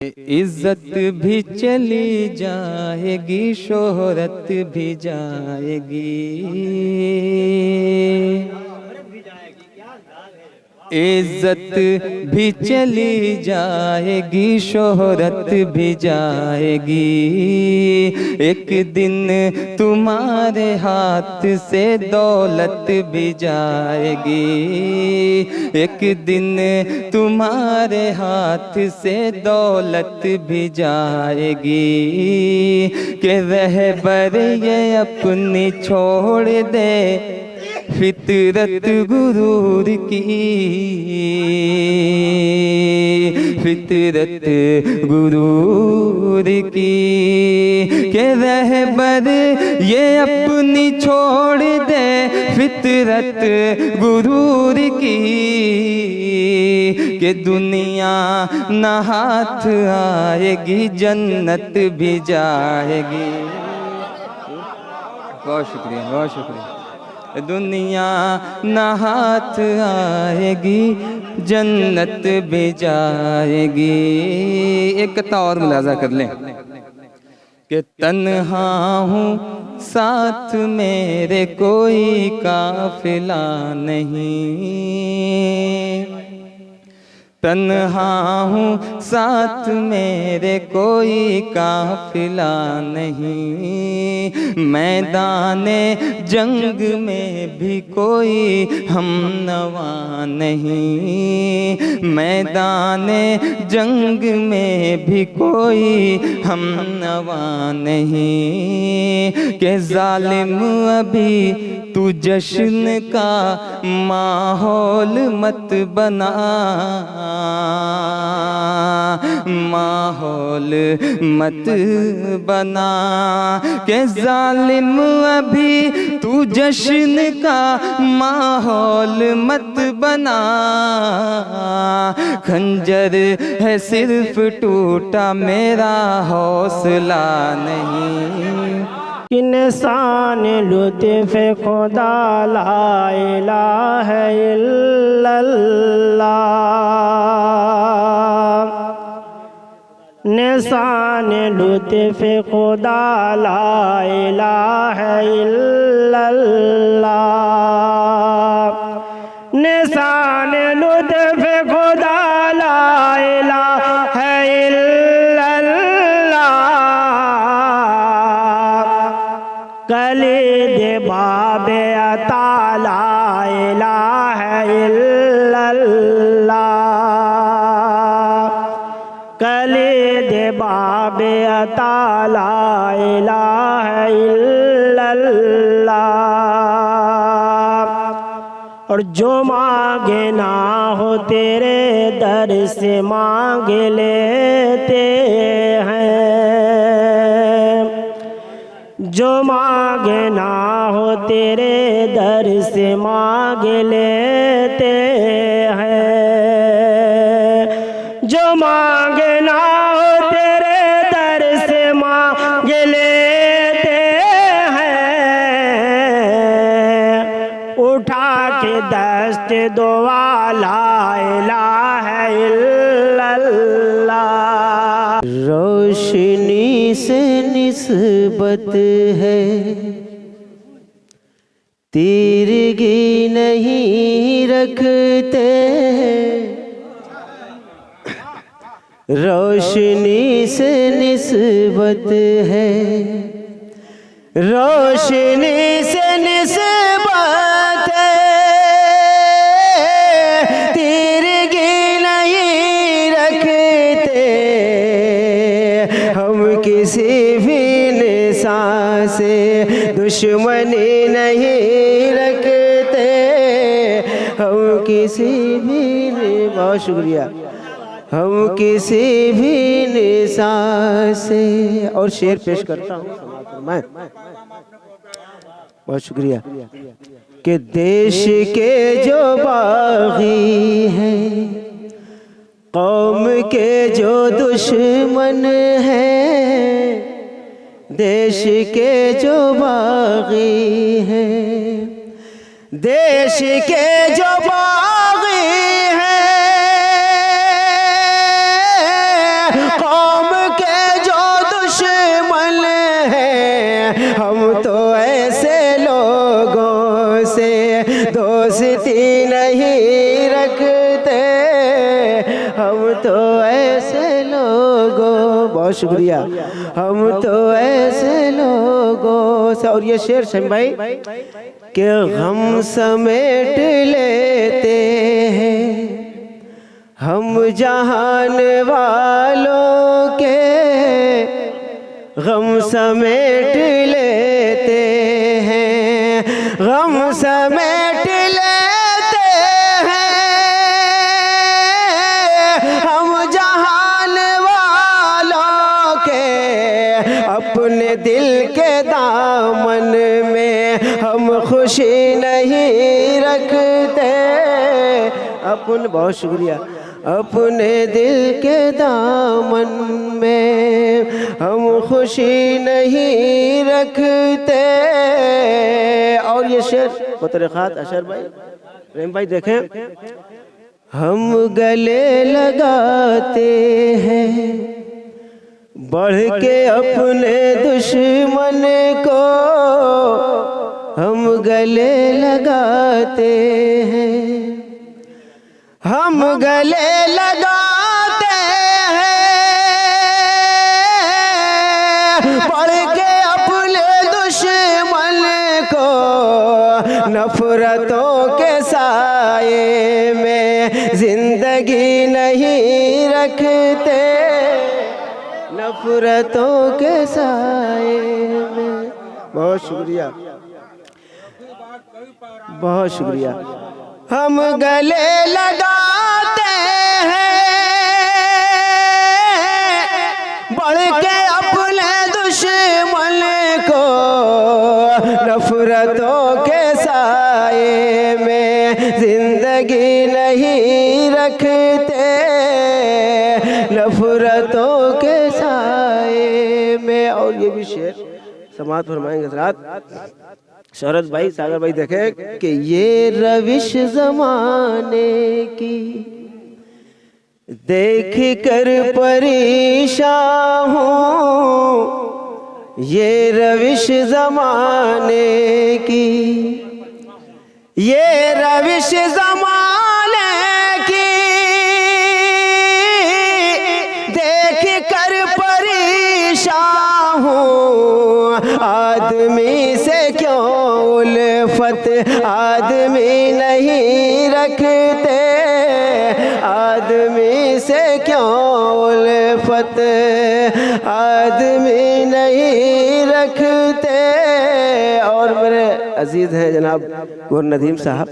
इज्जत भी चली जाएगी, शोहरत भी जाएगी। इज्जत भी चली जाएगी, शोहरत भी जाएगी। एक दिन तुम्हारे हाथ से दौलत भी जाएगी। एक दिन तुम्हारे हाथ से दौलत भी जाएगी। कि रहबर ये अपनी छोड़ दे फितरत गुरूर की, फितरत गुरूर की। के रहबर ये अपनी छोड़ दे फितरत गुरूर की। के दुनिया न हाथ आएगी, जन्नत भी जाएगी। बहुत शुक्रिया, बहुत शुक्रिया। दुनिया न हाथ आएगी, जन्नत भी जाएगी। एक कथा और मुलाजा कर लें कि तन्हा हूँ साथ मेरे कोई काफिला नहीं। तन्हा हूँ साथ मेरे कोई काफिला नहीं। मैदाने जंग में भी कोई हमनवा नहीं। मैदाने जंग में भी कोई हमनवा नहीं। के जालिम अभी तू जश्न का माहौल मत बना, माहौल मत बना। के जालिम अभी तू जश्न का माहौल मत बना। खंजर है सिर्फ टूटा, मेरा हौसला नहीं। इंसान लुत्फ़ खुदा ला इलाहा इल्लल्लाह। निशान लुत्फ़ खुदा ला इलाहा इल्लल्लाह। निशान लुत्फ़ खुदा ला इलाहा कलीद बाबे अता ला इलाहा इल्लल्लाह। कलीद बाबे अता ला इलाहा इल्लल्लाह। और जो मांगे ना हो तेरे दर से मांग लेते हैं। जो मांगे ना हो तेरे दर से मांग लेते हैं। जो मांगे ना हो तेरे दर से मांग लेते हैं। उठा के दस्त दुआ ला इलाहा इल्लल्लाह। रोशनी से निस्बत है, तीरगी नहीं रखते। रोशनी से निस्बत है, रोशनी से निस्बत है। तीरगी नहीं रखते। हम किसी भी निशान से दुश्मनी नहीं रखते। हम किसी भी बहुत शुक्रिया। हम किसी भी निशान से और शेर पेश करता हूँ मैं। बहुत शुक्रिया। कि देश के जो बागी हैं, कौम के जो दुश्मन हैं। देश के जो बागी हैं, देश के जो बागी हैं। हम तो ऐसे लोगों से दोस्ती नहीं रखते, हम तो ऐसे लोगों, बहुत शुक्रिया, हम तो ऐसे लोगों से। और ये शेर शमी भाई कि गम समेट लेते हैं हम जहान वालों के, गम समेट लेते हैं, गम समेट लेते हैं हम जहान वालों के, अपने दिल के दामन में हम खुशी नहीं रखते, अपन, बहुत शुक्रिया, अपने दिल के दामन में हम खुशी नहीं रखते। और ये शेर बतरखात अशर भाई, प्रेम भाई देखें, हम गले लगाते हैं बढ़ के अपने दुश्मन को, हम गले लगाते हैं, हम गले लगाते हैं बढ़ के अपने दुश्मन को, नफरतों के साए में जिंदगी नहीं रखते, नफरतों के साए में। बहुत शुक्रिया, बहुत शुक्रिया। हम गले लगाते हैं बढ़ के अपने दुश्मन को, नफरतों के साए में जिंदगी नहीं रखते, नफरतों के साए में। और ये भी शेर समात फरमाएंगे हज़रात। शरद भाई, सागर भाई देखे कि ये रविश जमाने की देख कर परेशान हूँ, ये रविश जमाने की, ये रविश जमाने की देख कर परेशान हूँ, आदमी से क्यों उल्फत आदमी नहीं रखते, आदमी से क्यों उल्फत आदमी नहीं रखते। और मेरे अजीज हैं जनाब गुर नदीम साहब,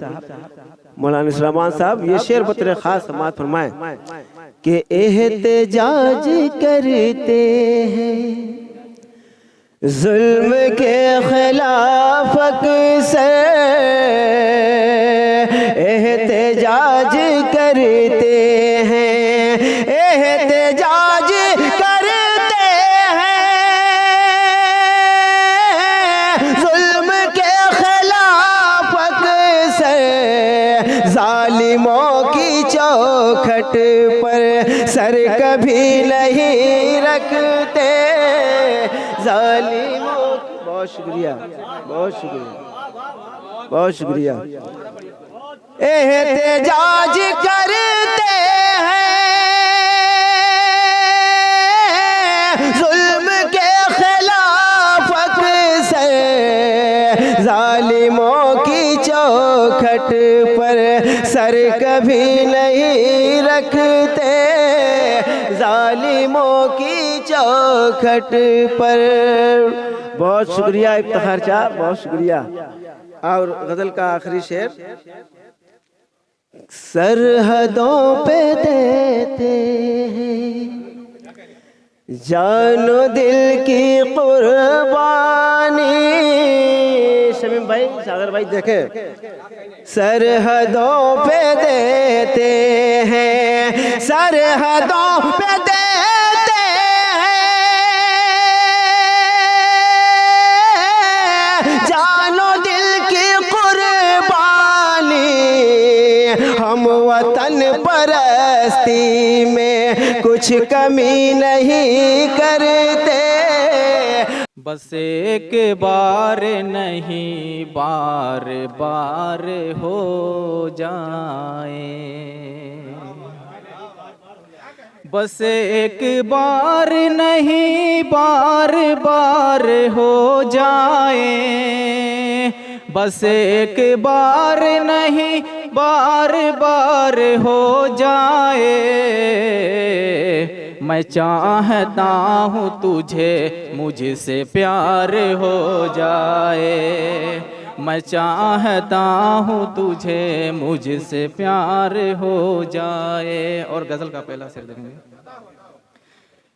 मौलाना इस्लामान साहब, ये शेर बतरे खास समात फरमाए कि एहतजाज करते हैं जुल्म के खिलाफ अक्सर, एहतजाज करते हैं, एहतजाज करते हैं जुल्म के खिलाफ अक्सर, जालिमों की चौखट पर सर कभी नहीं रखते, जालिमों। बहुत शुक्रिया, बहुत शुक्रिया, बहुत शुक्रिया। एहतजाज करते हैं जुल्म के खिलाफ अक्सर, जालिमों की चौखट पर सर कभी नहीं रखते, जालिमों की चौखट पर। बहुत शुक्रिया इफ्तिखार शाह, बहुत शुक्रिया। और गजल का आखिरी शेर, सरहदों पे देते हैं जानो दिल की कुर्बानी। शमीम भाई, सागर भाई देखें, सरहदों पे देते हैं, सरहदों पे देते हैं जानो दिल की कुर्बानी, हम वतन परस्ती में कुछ कमी नहीं करते। बस एक बार नहीं बार बार हो जाए, बस एक बार नहीं बार बार हो जाए, बस एक बार नहीं बार बार हो जाए। मैं चाहता हूँ तुझे मुझसे प्यार हो जाए, मैं चाहता हूँ तुझे मुझसे प्यार हो जाए। और गजल का पहला शेर देखेंगे।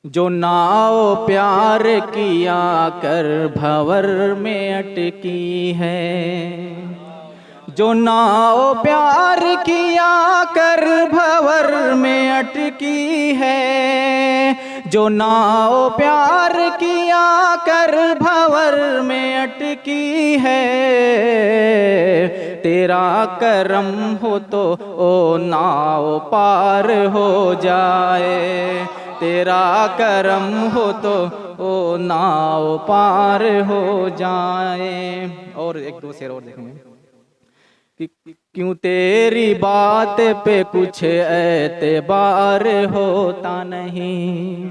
जो नाव प्यार किया कर भंवर में अटकी है, जो नाव प्यार किया कर भंवर में अटकी है, जो नाव प्यार किया कर भंवर में अटकी है, तेरा करम हो तो ओ नाव पार हो जाए, तेरा करम हो तो ओ नाव पार हो जाए। और एक दो शेर और देखेंगे कि क्यों तेरी बात पे कुछ एतबार होता नहीं,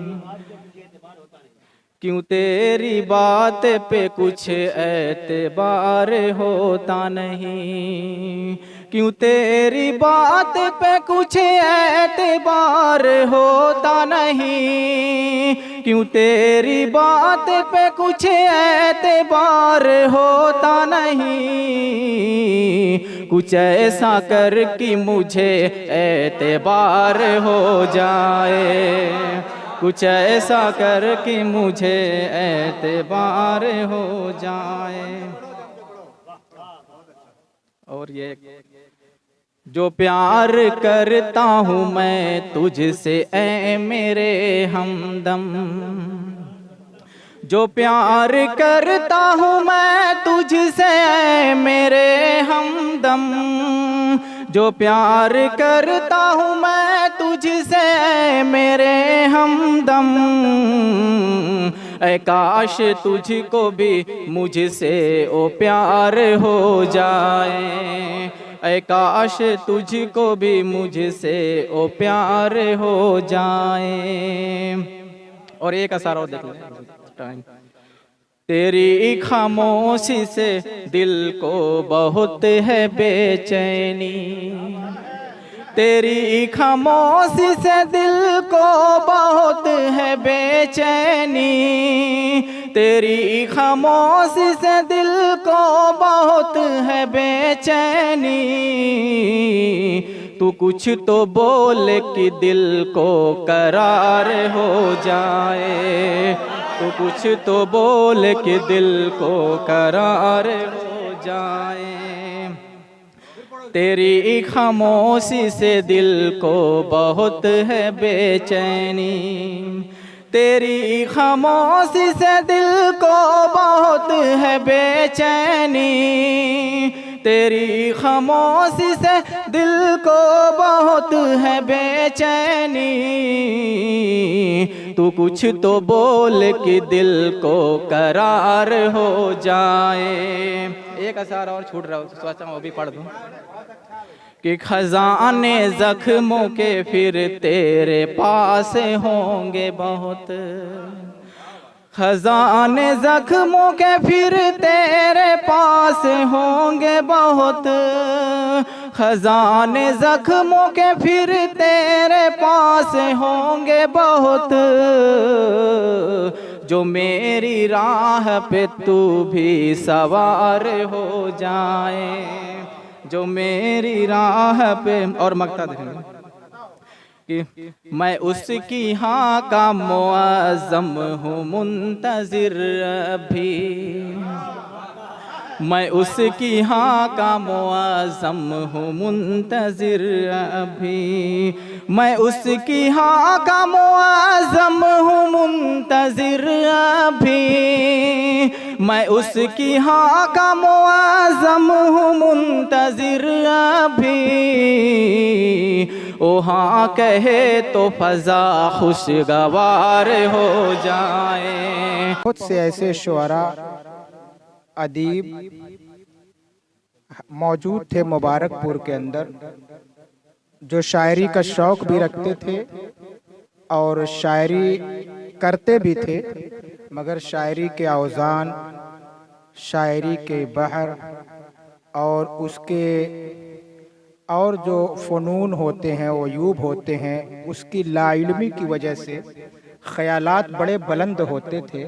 क्यों तेरी बात पे कुछ एतबार होता नहीं, क्यों तेरी बात पे कुछ एतबार होता नहीं, क्यों तेरी बात पे कुछ एतबार होता नहीं। कुछ ऐसा कर कि मुझे एतबार हो जाए, कुछ ऐसा कर कि मुझे एतबार हो जाए। और ये जो प्यार करता हूँ मैं तुझसे ऐ मेरे हमदम, जो प्यार करता हूँ मैं तुझसे ऐ मेरे हमदम, जो प्यार करता हूँ मैं तुझसे ऐ मेरे हमदम, ऐ काश तुझको भी मुझसे ओ प्यार हो जाए, ऐ काश तुझको भी मुझसे ओ प्यार हो जाए। और एक असर और देख लो टाइम। तेरी खामोशी से दिल को बहुत है बेचैनी, तेरी खामोशी से दिल को बहुत है बेचैनी, तेरी खामोशी से दिल को बहुत है बेचैनी। तू कुछ तो बोल कि दिल को करार हो जाए, तू कुछ तो बोल कि दिल को करार हो जाए। तेरी खामोशी से दिल को बहुत है बेचैनी, तेरी खामोशी से दिल को बहुत है बेचैनी, तेरी खामोशी से दिल को बहुत है बेचैनी। तू कुछ तो बोल कि दिल को करार हो जाए। एक अशार और छूट रहा हो तो सोचा वो भी पढ़ दूं कि खजाने जख्मों के फिर तेरे पास होंगे बहुत, खजाने जख्मों के फिर तेरे पास होंगे बहुत, खजाने जख्मों के फिर तेरे पास होंगे बहुत। जो मेरी राह पे तू भी सवार हो जाए, जो मेरी राह पे। और मक्ता देखेंगे कि मैं उसकी हाँ का मुअज़्ज़म हूँ मुंतज़िर अभी, मैं उसकी हाँ का मुअज़्ज़म हूँ मुंतज़िर अभी, मैं उसकी हाँ का मुअज़्ज़म हूँ मुंतज़िर अभी, मैं उसकी हाँ का मुअज़्ज़म हूँ मुंतज़िर अभी। ओ हाँ कहे तो फ़ज़ा खुशगवार हो जाए, बहुत से ऐसे शुअरा अदीब मौजूद थे मुबारकपुर के अंदर जो शायरी का शौक़ भी रखते थे और शायरी करते भी थे, मगर शायरी के औज़ान, शायरी के बहर और उसके और जो फ़नून होते हैं, अयूब होते हैं, उसकी लाइल्मी की वजह से ख़यालात बड़े बुलंद होते थे,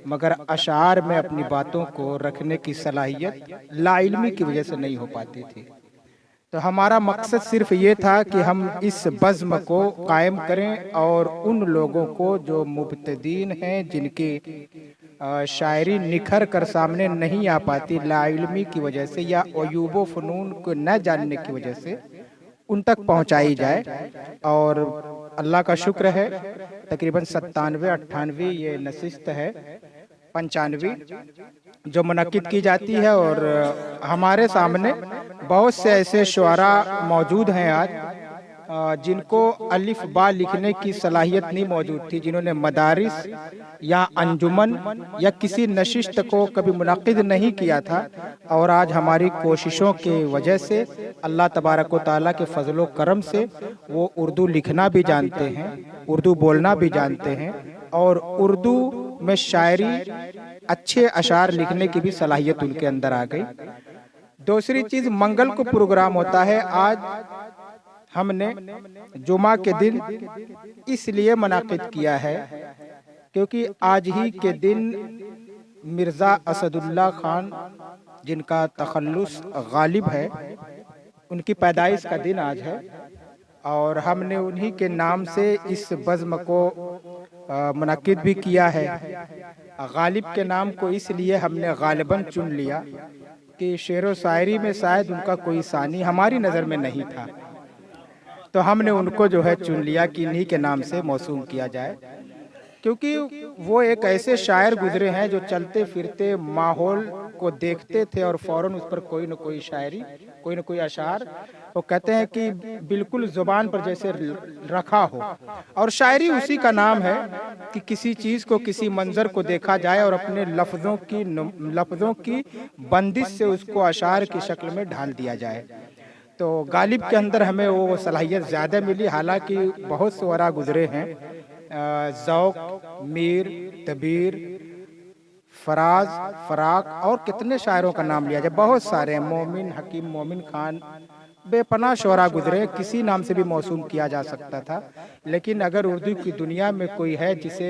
मगर अशार में अपनी बातों को रखने की सलाहियत लाइल्मी की वजह से नहीं हो पाती थी। तो हमारा मकसद सिर्फ ये था कि हम इस बज़्म को कायम करें और उन लोगों को जो मुब्तदीन हैं, जिनकी शायरी निखर कर सामने नहीं आ पाती लाइल्मी की वजह से या अयूब फ़नून को न जानने की वजह से, उन तक पहुंचाई जाए। और अल्लाह का शुक्र है तकरीबन 97-98 ये नशिस्त है, 95 जो मुनक्किद की जाती है। और हमारे सामने बहुत से ऐसे शुअरा मौजूद हैं आज जिनको अलिफ बा लिखने की सलाहियत नहीं मौजूद थी, जिन्होंने मदारिस या अंजुमन या किसी नशिस्त को कभी मुनक्किद नहीं किया था, और आज हमारी कोशिशों की वजह से अल्लाह तबारक व तआला के फजलो करम से वो उर्दू लिखना भी जानते हैं, उर्दू बोलना भी जानते हैं, और उर्दू में शायरी अच्छे अशार लिखने की भी सलाहियत उनके अंदर आ गई। दूसरी चीज़, मंगल को प्रोग्राम होता है। आज हमने जुमा के दिन इसलिए मुनाकिद किया है क्योंकि आज ही के दिन मिर्ज़ा असदुल्ला खान, जिनका तखल्लुस गालिब है, उनकी पैदाइश का दिन आज है, और हमने उन्हीं के नाम से इस बज़्म को मुनाकिद भी किया है। गालिब के नाम को इसलिए हमने गालिबन चुन लिया कि शेर व शायरी में शायद उनका कोई सानी हमारी नज़र में नहीं था, तो हमने उनको जो है चुन लिया कि इन्हीं के नाम से मौसूम किया जाए, क्योंकि वो एक ऐसे शायर गुजरे हैं जो चलते फिरते माहौल को देखते थे और फ़ौरन उस पर कोई न कोई शायरी, कोई न कोई अशार, वो कहते हैं कि बिल्कुल ज़ुबान पर जैसे रखा हो। और शायरी उसी का नाम है कि किसी चीज़ को, किसी मंज़र को देखा जाए और अपने लफ्ज़ों की बंदिश से उसको अशार की शक्ल में ढाल दिया जाए। तो गालिब के अंदर हमें वो सलाहियत ज़्यादा मिली, हालांकि बहुत शुअरा गुजरे हैं, ज़ौक़, मीर, तबीर, फराज, फराक, और कितने शायरों का नाम लिया जाए, बहुत सारे हैं, मोमिन, हकीम मोमिन खान, बेपनाह शुअरा गुजरे, किसी नाम से भी मौसूम किया जा सकता था। लेकिन अगर उर्दू की दुनिया में कोई है जिसे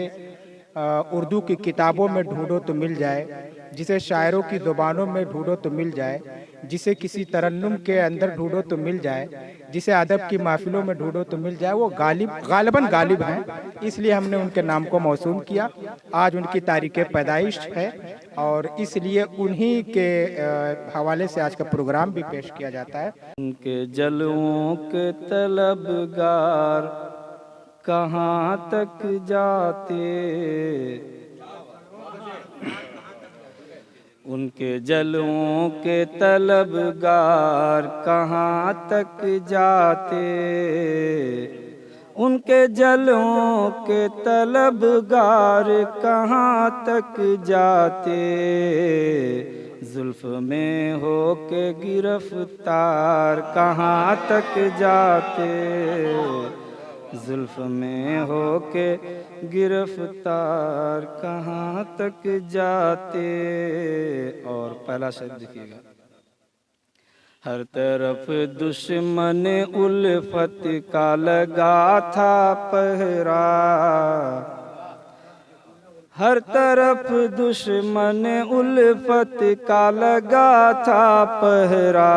उर्दू की किताबों में ढूंढो तो मिल जाए, जिसे शायरों की ज़ुबानों में ढूंढो तो मिल जाए, जिसे किसी तरन्नुम के अंदर ढूंढो तो मिल जाए, जिसे अदब की महफिलों में ढूंढो तो मिल जाए, वो गालिबन गालिब हैं। इसलिए हमने उनके नाम को मौसूम किया। आज उनकी तारीख़ पैदाइश है और इसलिए उन्हीं के हवाले से आज का प्रोग्राम भी पेश किया जाता है। उनके जलवों के तलबगार कहाँ तक जाते, उनके जलवों के तलबगार कहाँ तक जाते, उनके जलवों के तलबगार कहाँ तक जाते, जुल्फ में हो के गिरफ्तार कहाँ तक जाते, जुल्फ में हो के गिरफ्तार कहाँ तक जाते। और पहला शब्द देखिएगा, हर तरफ दुश्मन उल्फत का लगा था पहरा, हर तरफ दुश्मन उल्फत का लगा था पहरा,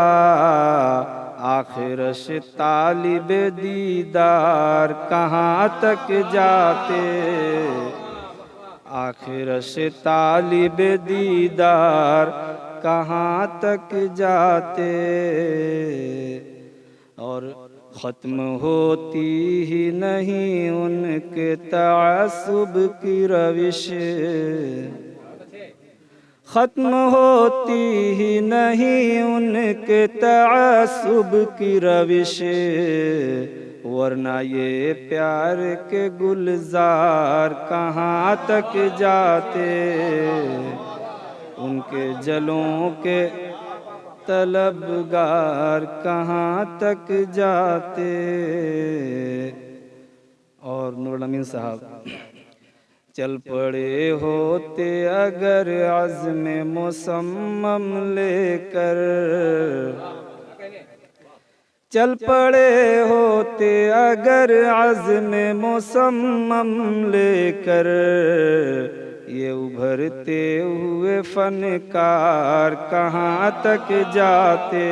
आखिर से तालिब दीदार कहाँ तक जाते, आखिर से तालिब दीदार कहाँ तक जाते। और ख़त्म होती ही नहीं उनके तअस्सुब की रविश, ख़त्म होती ही नहीं उनके तअस्सुब की रविश, वरना ये प्यार के गुलजार कहाँ तक जाते, उनके जलों के तलबगार कहाँ तक जाते। और नूरुल अमीन साहब, चल पड़े होते अगर अज़्म मुसम्मम लेकर, चल पड़े होते अगर अज़्म मुसम्मम लेकर, ये उभरते हुए फनकार कहाँ तक जाते,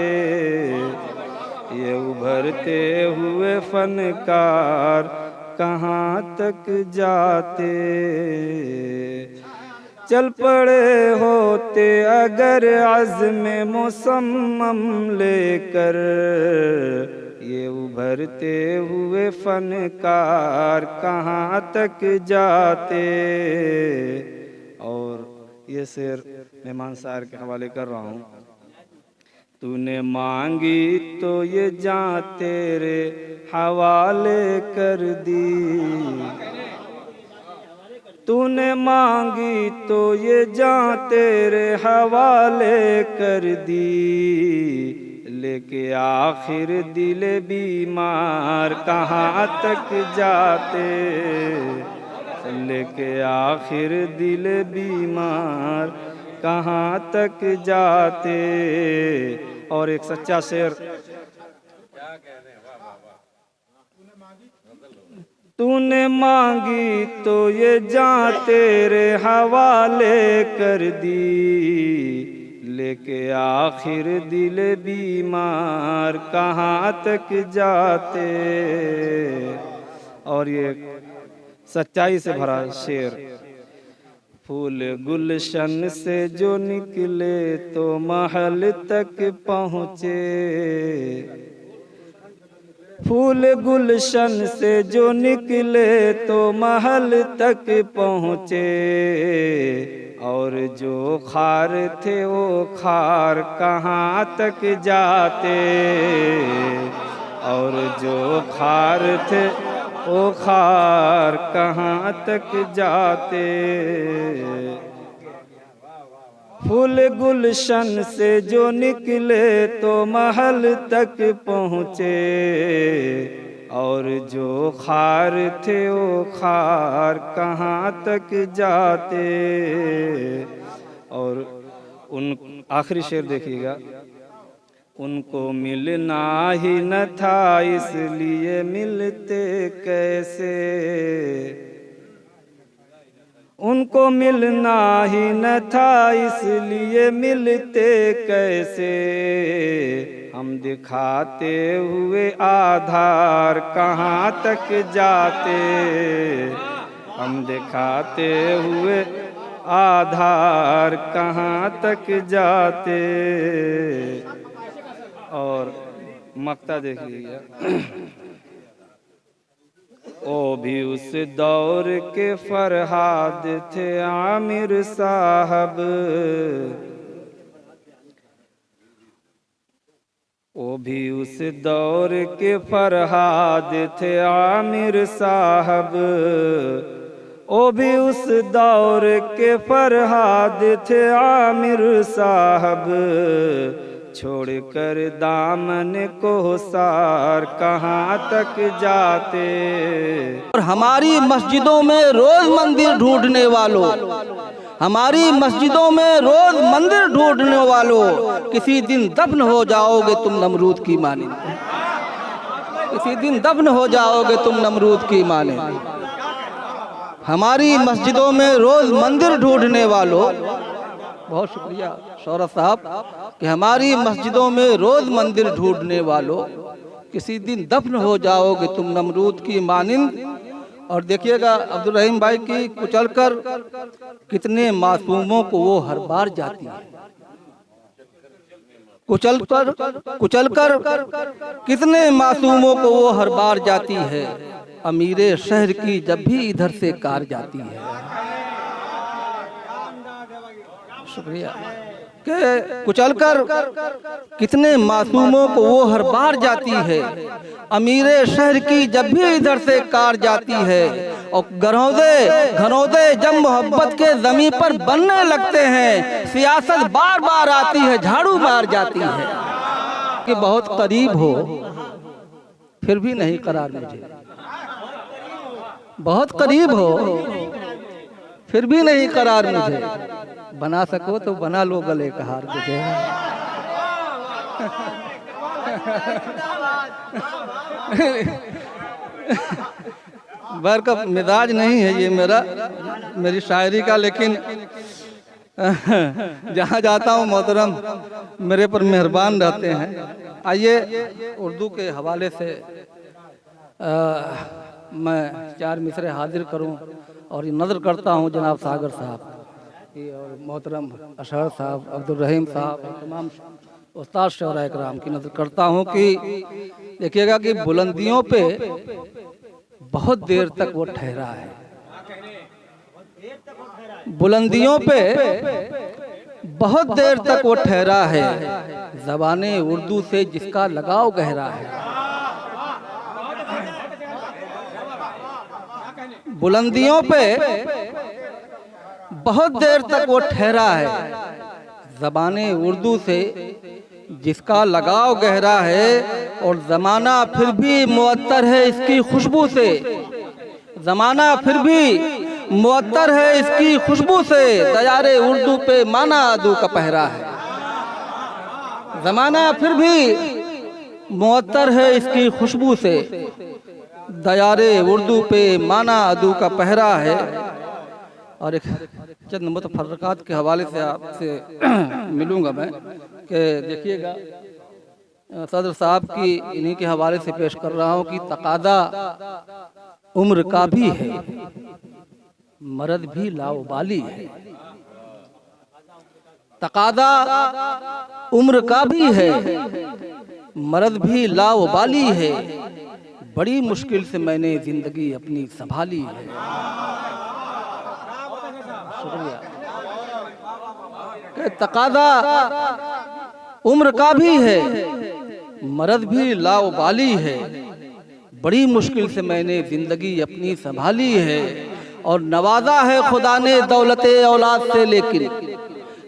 ये उभरते हुए फनकार कहाँ तक जाते। चल पड़े होते अगर अज़्म मुसम्मम लेकर, ये उभरते हुए फनकार कहाँ तक जाते। और ये शेर मेहमान सार के हवाले कर रहा हूँ। तूने मांगी तो ये जान तेरे हवाले कर दी, तूने मांगी तो ये जान तेरे हवाले कर दी, लेके आखिर दिल बीमार कहाँ तक जाते, लेके आखिर दिल बीमार कहाँ तक जाते। और एक सच्चा शेर, तूने मांगी तो ये जान तेरे हवाले कर दी, लेके आखिर दिल बीमार कहाँ तक जाते। और ये सच्चाई से भरा शेर, फूल गुलशन से जो निकले तो महल तक पहुँचे, फूल गुलशन से जो निकले तो महल तक पहुँचे, और जो खार थे वो खार कहाँ तक जाते, और जो खार थे वो खार कहाँ तक जाते। फूल गुलशन से जो निकले तो महल तक पहुँचे, और जो खार थे वो खार कहाँ तक जाते। और उन आखिरी शेर देखिएगा, उनको मिलना ही न था इसलिए मिलते कैसे, उनको मिलना ही न था इसलिए मिलते कैसे, हम दिखाते हुए आधार कहाँ तक जाते, हम दिखाते हुए आधार कहाँ तक जाते। और मक्ता देख लीजिए, ओ भी उस दौर के फरहाद थे आमिर साहब, ओ भी उस दौर के फरहाद थे आमिर साहब, ओ भी उस दौर के फरहाद थे आमिर साहब, छोड़ कर दामन को सार कहाँ तक जाते। और हमारी मस्जिदों में रोज मंदिर ढूंढने वालों, हमारी मस्जिदों में रोज मंदिर ढूंढने वालों, किसी दिन दफन हो जाओगे तुम नमरूद की माने, किसी दिन दफन हो जाओगे तुम नमरूद की माने। हमारी मस्जिदों में रोज मंदिर ढूंढने वालों, बहुत शुक्रिया शौरत साहब कि हमारी मस्जिदों में रोज मंदिर ढूंढने वालों, किसी दिन दफन हो जाओगे तुम नमरूद की मानिंद। और देखिएगा अब्दुल रहीम भाई की कुचलकर कितने मासूमों को वो हर बार जाती है, कुचलकर कितने मासूमों को वो हर बार जाती है, अमीरे शहर की जब भी इधर से कार जाती है। शुक्रिया कि कुचलकर कितने मासूमों को वो हर बार जाती है। अमीरे शहर की जब भी इधर से कार जाती है, और घनौदे जब मोहब्बत के जमीन पर बनने लगते हैं, सियासत बार बार आती है, झाड़ू मार जाती है। कि बहुत करीब हो फिर भी नहीं करार मुझे, बहुत करीब हो फिर भी नहीं करार मुझे, बना सको तो बना लो गले का हार मुझे। बर का मिजाज नहीं है ये मेरी शायरी का, लेकिन जहाँ जाता हूँ मोहतरम मेरे पर मेहरबान रहते हैं। आइए उर्दू के हवाले से मैं 4 मिसरे हाजिर करूँ, और ये नज़र करता हूँ जनाब सागर साहब और मोहतरम अशहर साहब, अब्दुल रहीम साहब, तमाम उस्ताद शौरा इकराम की नज़र करता हूँ कि देखिएगा कि बुलंदियों पे बहुत देर तक वो ठहरा है, बुलंदियों पे बहुत देर तक वो ठहरा है, ज़बाने उर्दू से जिसका लगाव गहरा है। बुलंदियों पे बहुत देर तक वो ठहरा है, ज़बाने उर्दू से जिसका लगाव गहरा है, और ज़माना फिर भी मुअत्तर है इसकी खुशबू से, ज़माना फिर भी मुअत्तर है इसकी खुशबू से, दयारे उर्दू पे माना अदू का पहरा है। ज़माना फिर भी मुअत्तर है इसकी खुशबू से, दयारे उर्दू पे माना अदू का पहरा है। और एक चंद मुतफर्रकात के हवाले से आपसे मिलूंगा मैं कि देखिएगा सदर साहब की इन्हीं के हवाले से पेश कर रहा हूँ कि तकादा उम्र का भी है, मर्द भी लाउबाली है। तकादा उम्र का भी है, मर्द भी लाउबाली है, बड़ी मुश्किल से मैंने जिंदगी अपनी संभाली है। शुक्रिया। तकादा उम्र का भी है, मर्द भी लाउबाली है, बड़ी मुश्किल से मैंने जिंदगी अपनी संभाली है। और नवाजा है खुदा ने दौलते औलाद से, लेकिन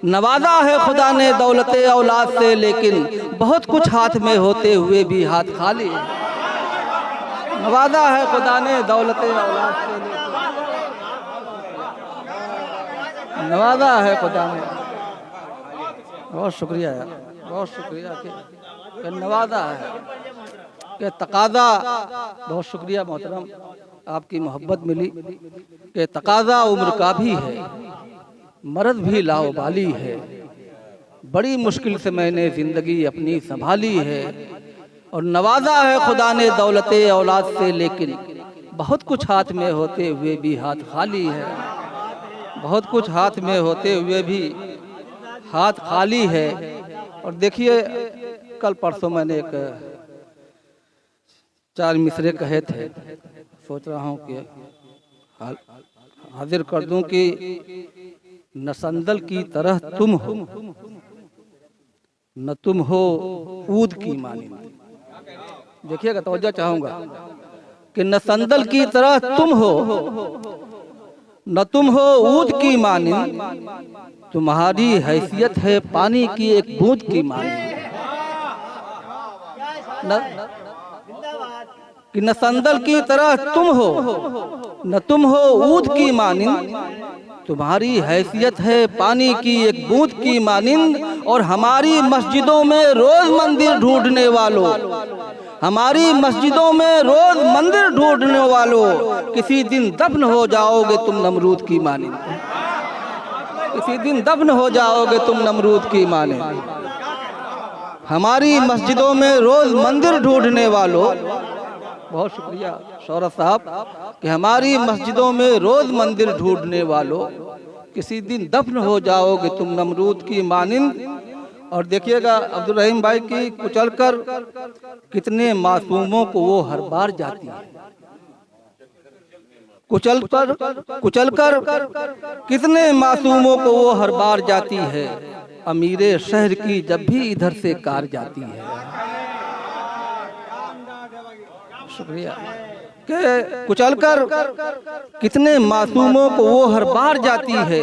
नवाजा है खुदा ने दौलते औलाद से, लेकिन बहुत कुछ हाथ में होते हुए भी हाथ खाली है। नवाजा है खुदा ने दौलते औलाद से, नवाजा है खुदा ने। बहुत शुक्रिया यार, बहुत शुक्रिया कि नवाजा है कि तकादा। बहुत शुक्रिया मोहतरम, आपकी मोहब्बत मिली कि तकादा उम्र का भी है, मर्द भी लाउबाली है, बड़ी मुश्किल से मैंने जिंदगी अपनी संभाली है। और नवाजा है खुदा ने दौलते औलाद से, लेकिन बहुत कुछ हाथ में होते हुए भी हाथ खाली है। बहुत कुछ हाथ में होते हुए भी हाथ खाली है। और देखिए कल परसों मैंने एक 4 मिसरे कहे थे, सोच रहा हूँ कि हाजिर कर दूं कि न संदल की तरह तुम हो, न तुम हो ऊद की मानिंद। देखिएगा, तवज्जो चाहूंगा कि न संदल की तरह तुम हो, न तुम हो ऊद की मानिंद, तुम्हारी हैसियत है पानी की एक बूंद की मानिंद। कि न संदल की तरह तुम हो, न तुम हो ऊद की मानिंद, तुम्हारी हैसियत है पानी की एक बूंद की मानिंद। और हमारी मस्जिदों में रोज मंदिर ढूंढने वालों, हमारी मस्जिदों में रोज मंदिर ढूंढने वालों, किसी दिन दफन हो जाओगे तुम नमरूद की मानिंद। किसी दिन दफन हो जाओगे तुम नमरूद की मानिंद। हमारी मस्जिदों में रोज मंदिर ढूंढने वालों, बहुत शुक्रिया शौरा साहब कि हमारी मस्जिदों में रोज मंदिर ढूंढने वालों, किसी दिन दफन हो जाओगे तुम नमरूद की मानिंद। और देखिएगा अब्दुल रहीम भाई की कुचलकर कितने मासूमों को वो हर बार जाती है। कुचलकर कितने मासूमों को वो हर बार जाती है, अमीरे शहर की जब भी इधर से कार जाती है। शुक्रिया। के कुचलकर कितने मासूमों को वो हर बार जाती है।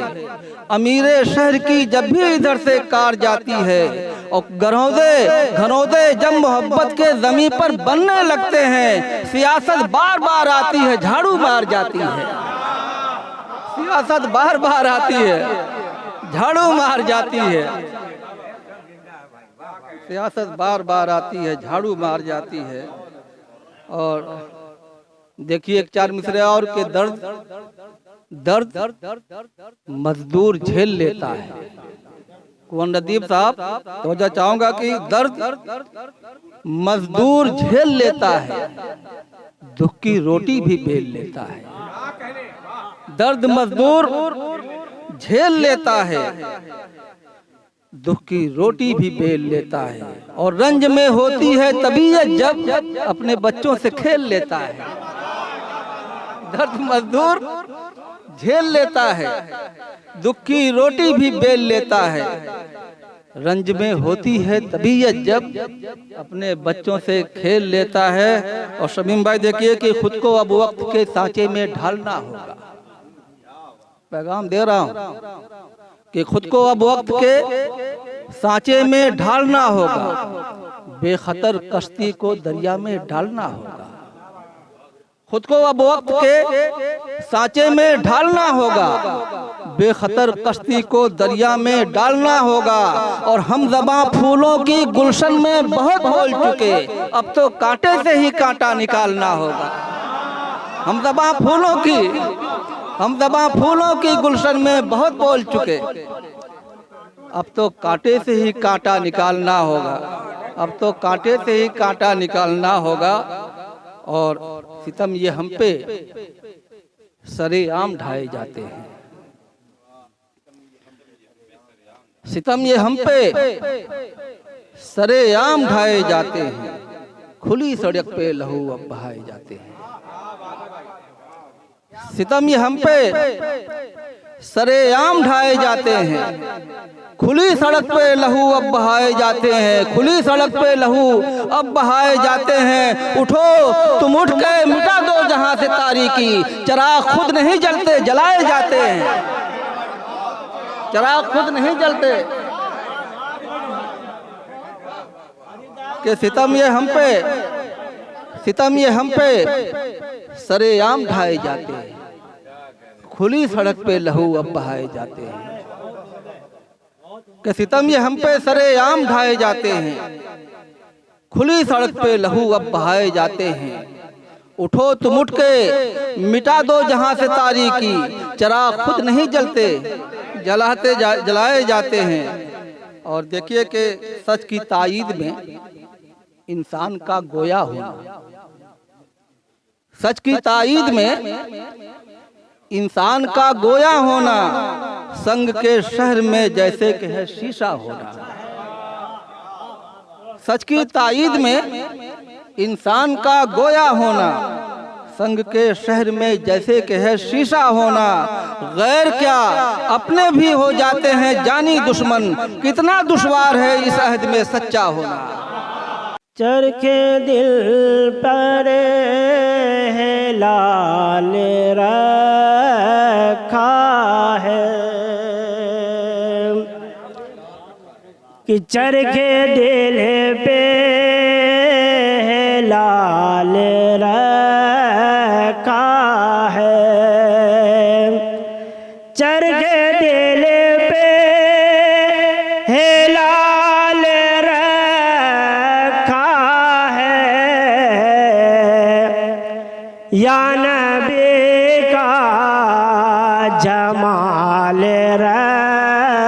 अमीरे शहर की जब भी इधर से कार जाती है और घनौदे जब मोहब्बत के जमीन पर बनने लगते हैं, सियासत बार बार आती है, झाड़ू मार जाती है। सियासत बार बार आती है, झाड़ू मार जाती है। सियासत बार बार आती है, झाड़ू मार जाती है। और देखिए एक चार मिसरे और के दर्द मजदूर झेल लेता है। कुंवर नदीम साहब तवज्जो चाहूंगा कि दर्द मजदूर झेल लेता है, दुख की रोटी भी बेल लेता है। दर्द मजदूर झेल लेता है, दुख की रोटी भी बेल लेता है। और रंज में होती है तबीयत जब अपने बच्चों से खेल लेता है। दर्द मजदूर झेल लेता है, दुख की रोटी भी बेल लेता है। रंज में होती है तबीयत जब अपने बच्चों से खेल लेता है। और शमीम भाई देखिए कि खुद को अब वक्त के सांचे में ढालना होगा। पैगाम दे रहा हूं कि खुद को अब वक्त के सांचे में ढालना होगा, बेखतर कश्ती को दरिया में डालना होगा। खुद को अब वक्त के सांचे में ढालना होगा, बेखतर कश्ती को दरिया में डालना होगा। और हम ज़बां फूलों की गुलशन में बहुत बोल चुके, अब तो कांटे से ही कांटा निकालना होगा। हम ज़बां फूलों की गुलशन में बहुत बोल चुके, अब तो कांटे से ही कांटा निकालना होगा। अब तो कांटे से ही कांटा निकालना होगा। और सितम ये हम पे सरेआम ढाए जाते हैं। सितम ये हम पे सरेआम ढाए जाते हैं। खुली सड़क पे लहू अब बहाए जाते हैं। सितम ये हम पे सरेआम ढाए जाते हैं। खुली सड़क पे लहू अब बहाए जाते हैं। खुली सड़क पे लहू अब बहाए जाते हैं। उठो तुम उठ के मिटा दो जहां से तारीकी, चिराग खुद नहीं जलते जलाए जाते हैं। चिराग खुद नहीं जलते कि सितम ये हम पे सरेआम ढाए जाते हैं। खुली सड़क पे लहू अब बहाए जाते हैं कि सितम ये हम पे सरेआम ढाए जाते हैं। खुली सड़क पे लहू अब बहाए जाते हैं। उठो तुम उठ के मिटा दो जहां से तारीकी, चिराग खुद नहीं जलते जलाए जाते हैं। और देखिए कि सच की तायीद में इंसान का गोया होना, सच की तायीद में इंसान का गोया होना, संग के शहर में जैसे कि है शीशा होना। सच की तायीद में इंसान का गोया होना, संग के शहर में जैसे कि है शीशा होना। गैर क्या अपने भी हो जाते हैं जानी दुश्मन, कितना दुश्वार है इस अहद में सच्चा होना। चरखे दिल पर है लाल रखा है कि चरखे दिल पे है लाल रखा है। चरखे दिल पे है लाल रखा है, या नबी का जमाल रखा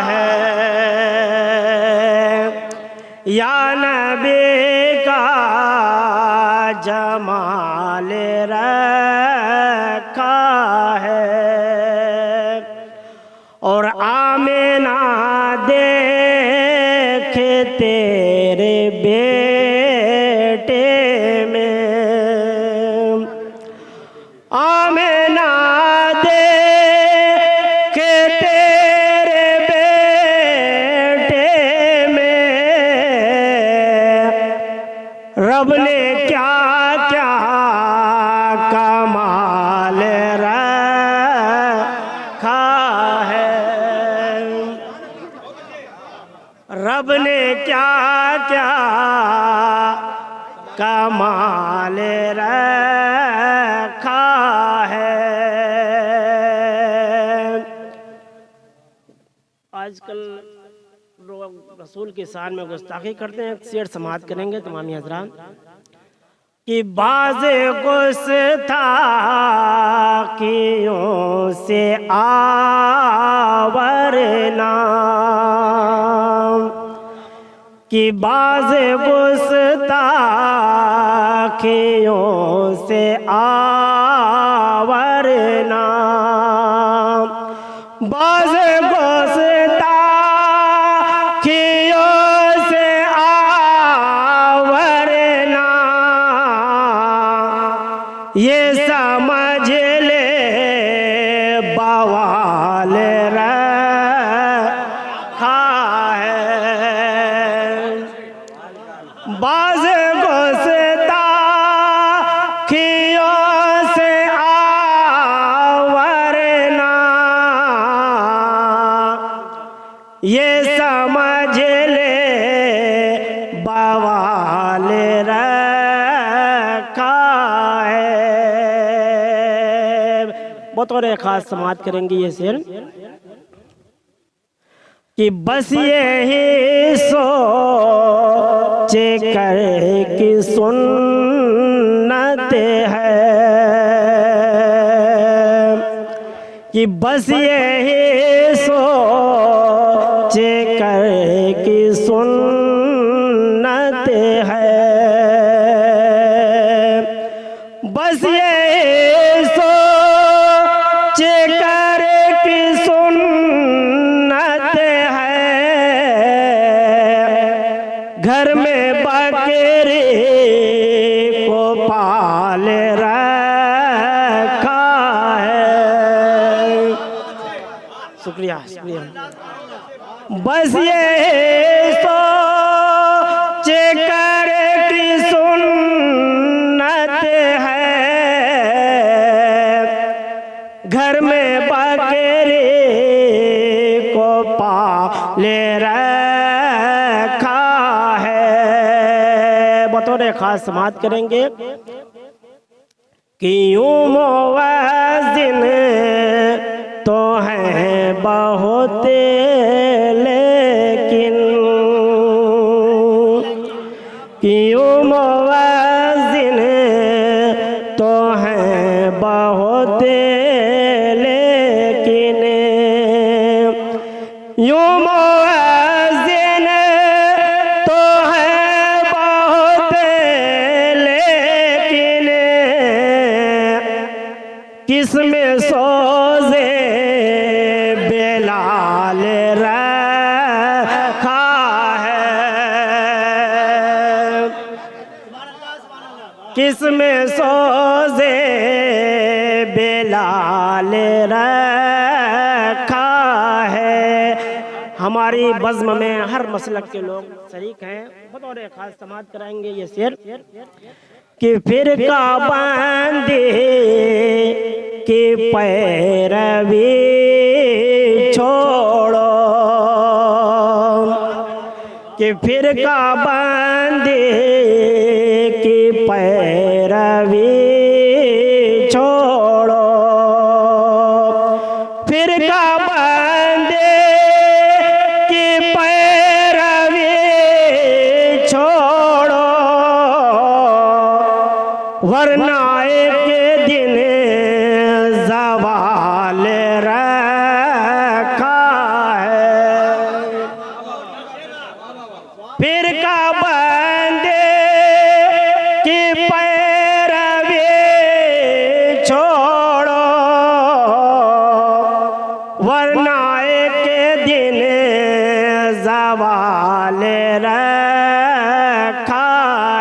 है, या नबी का जमाल रखा है। और आमिना देखे तेरे बेटे में, आमिना देखे तेरे बेटे रब ने क्या क्या कमाल रखा है। आजकल लोग रसूल की शान में गुस्ताखी करते हैं। शेर समाप्त करेंगे तमामी हजरात कि बाज़े गुस्ताखियों से आवरना, कि बाज़े गुस्ताखियों से आवरना, बाज़े ये समझ ले बवाल रखा है। बाज़ गुस्ताखियों से आवरना, ये समझ ले बवाल रखा है। बतौर खास समाप्त करेंगे ये शेर कि बस यही सोचे कर की सुन्नत है, कि बस यही सोचे कर की सुन्नत है, बस यही सोचे कर की सुन्नत है। घर में बकरी को पाल रखा है। शुक्रिया शुक्रिया। बस ये सोचे कर की सुन्नत है, घर में बकरी को पाले रखा है। बतौर खास समाप्त करेंगे कि यूं मुअज्जिन तो हैं बहुत लेकिन, कि यूं मुअज्जिन तो हैं बहुत लेकिन, यूं मुअज्जिन तो हैं बहुत लेकिन, किसमें सोज़े बेलाल रखा है, किसमें सोज़े बेलाल रखा है। हमारी बज़्म में हर मसलक के लोग शरीक हैं। बतौर खास समाप्त कराएंगे ये शेर कि फिरका बंदी की पैरवी छोड़ो, कि फिरका बंदी की पैरवी छोड़ो, फिरका बंदी की पैरवी छोड़ो, वरना एक दिन ज़वाल रखा है। फिरका बंदे की पैरवी छोड़ो, वरना एक दिन ज़वाल रखा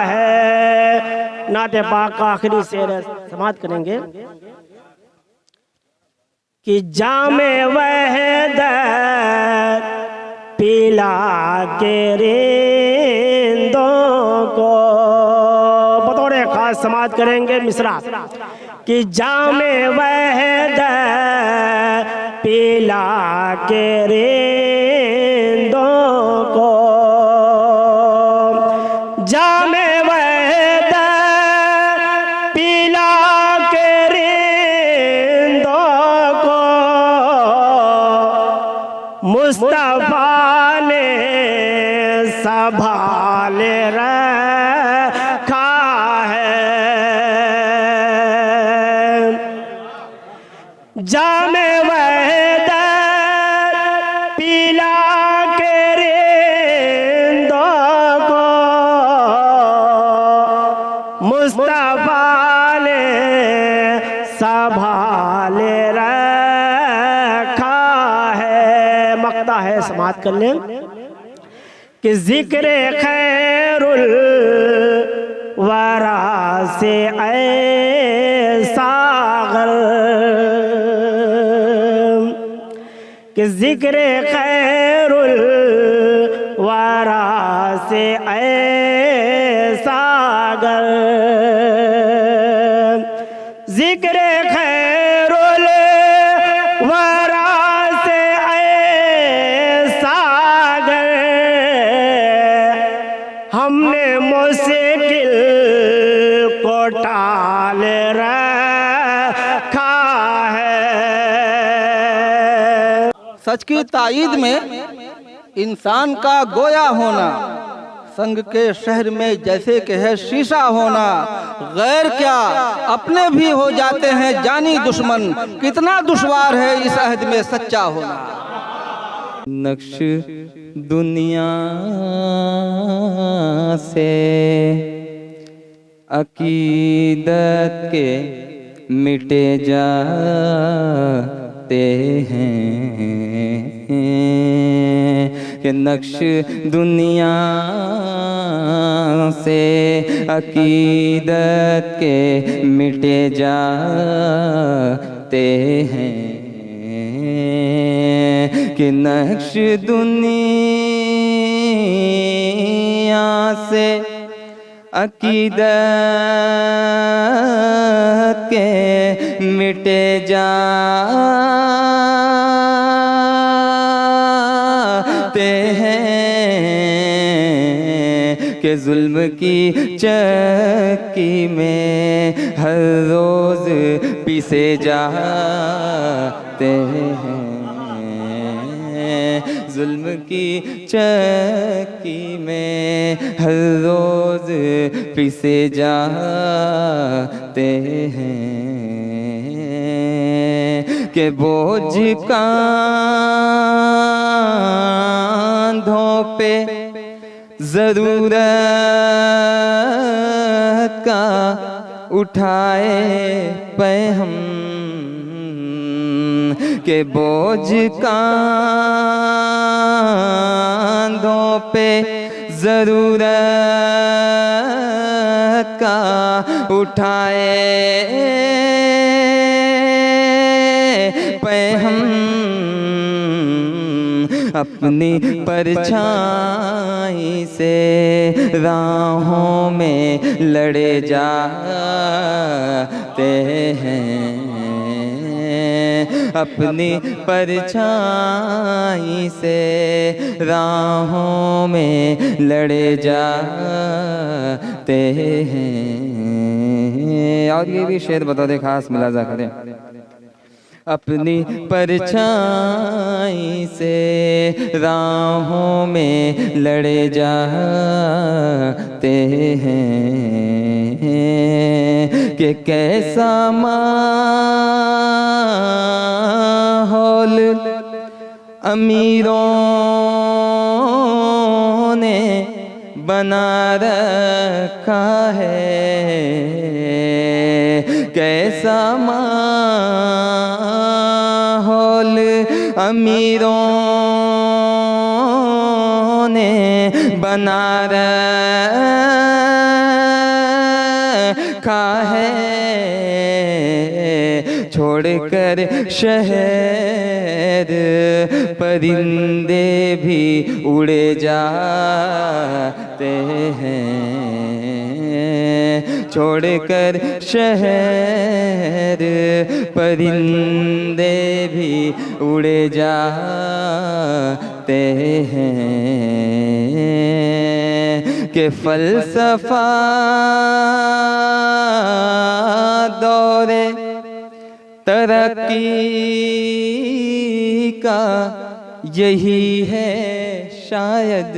है। नाते पाक का आखिरी शेर समाप्त करेंगे कि जामे वहदत पिला के रिंदों को। बतौर खास समाप्त करेंगे मिसरा कि जामे वहदत पिला के रिंदों को, मुस्तफा ने संभाल रखा है। जामे वहदत पिला के रिंदों को मुस्तफा ने संभाल रखा है। मक्ता है, समात कर लें कि जिक्र खैरुल वरा से ऐसा कि जिक्र खैरुल वरा से ऐसा गर, जिक्र खैरुल वरा से ऐसा गर, हमने मुश्किल को टाल रखा है। सच की ताईद में इंसान का गोया होना, संग के शहर में जैसे कि है शीशा होना, गैर क्या अपने भी हो जाते हैं जानी दुश्मन, कितना दुश्वार है इस अहद में सच्चा होना। नक्श दुनिया से अकीदत के मिटे जाते हैं कि नक्श दुनिया से अकीदत के मिटे जाते हैं कि नक्श दुनिया से अकीदत के मिटे जाते हैं कि जुल्म की चक्की में हर रोज पीसे जाते हैं, जुल्म की चक्की में हर रोज पीसे जाते हैं कि बोझ कांधों पे जरूरत का उठाए पे हम के बोझ कांधों पे जरूरत का उठाए पे हम अपनी परछाई से राहों में लड़े जाते हैं, अपनी परछाई से राहों में लड़े जाते हैं। और ये भी शेर बता दे, खास मुलाजा करें। अपनी परछाई से राहों में लड़े जाते हैं कि कैसा माहौल अमीरों ने बना रखा है, कैसा माहौल अमीरों ने बना रखा है, छोड़कर शहर परिंदे भी उड़े जाते हैं, छोड़कर शहर परिंदे भी उड़े जाते हैं कि फलसफा दौरे तरक्की का यही है शायद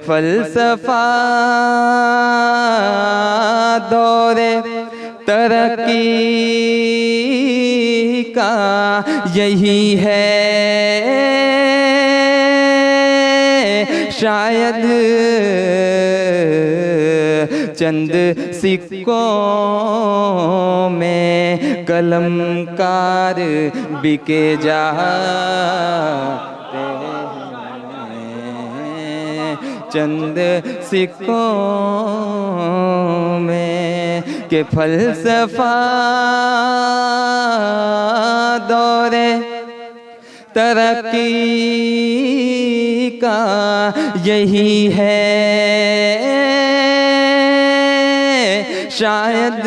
फलसफा दौरे तरक्की का, यही है शायद चंद सिक्कों में कलमकार बिके जाते हैं, चंद सिक्कों में के फलसफा दौरे तरक्की का, यही है शायद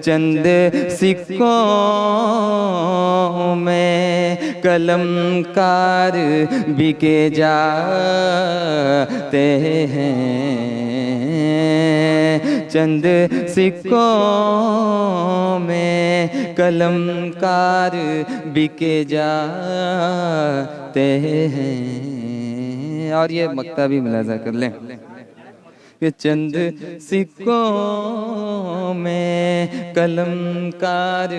चंद सिक्कों में कलमकार बिके जाते हैं, चंद सिक्कों में कलमकार बिके जाते हैं। और ये मक्ता भी मुलाजा कर लें कि चंद सिक्कों में कलमकार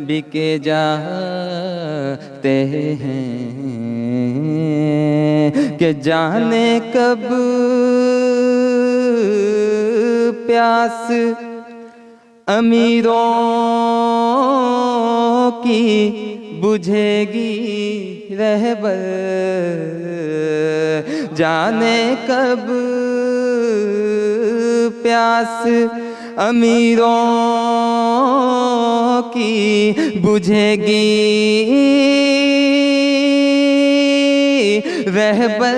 बिके जाते हैं, कि जाने कब प्यास अमीरों की बुझेगी रहबर, जाने कब प्यास अमीरों की बुझेगी रहबर,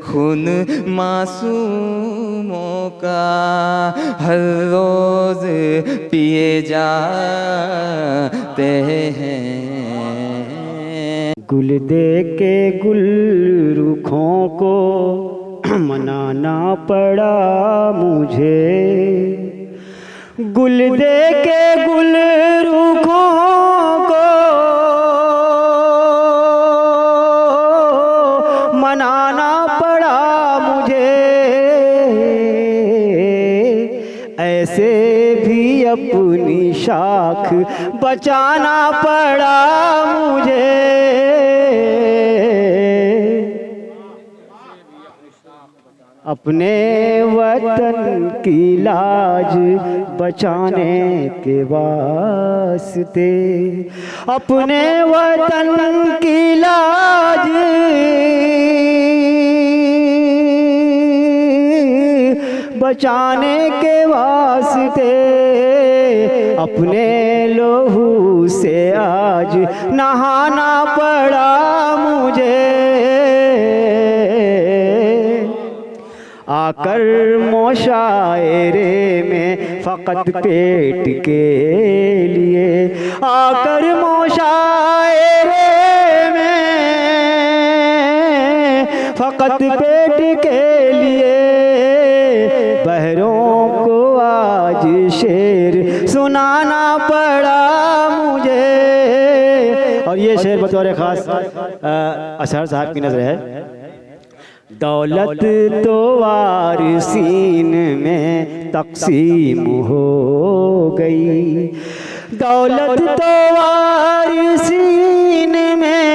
खून मासूमों का हर रोज पिए जाते हैं। गुल दे के गुल रुखों को मनाना पड़ा मुझे, गुल दे के गुल रुखों को मनाना पड़ा मुझे, ऐसे भी अपनी शाख बचाना पड़ा मुझे, अपने वतन की लाज बचाने के वास्ते, अपने वतन की लाज बचाने के वास्ते, अपने लहू से आज नहाना पड़ा मुझे, आकर मोशायरे में फ़कत पेट के लिए, आकर मोशायरे में फ़कत पेट के लिए, बहरों को आज शेर सुनाना पड़ा मुझे। और ये शेर बतौर ख़ास अशहर साहब की नज़र है। दौलत तो वारिसीन में तक़सीम हो गई, दौलत तो वारिसीन में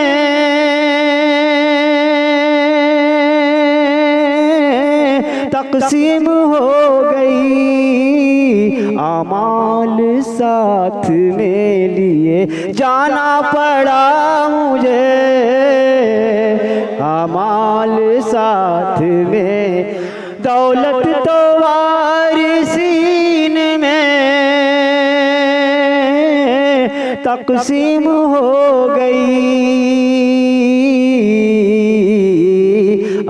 तक़सीम हो गई, आमाल साथ में लिए जाना पड़ा मुझे, आमाल साथ में दौलत तो वारिसीन में तक़सीम हो गई,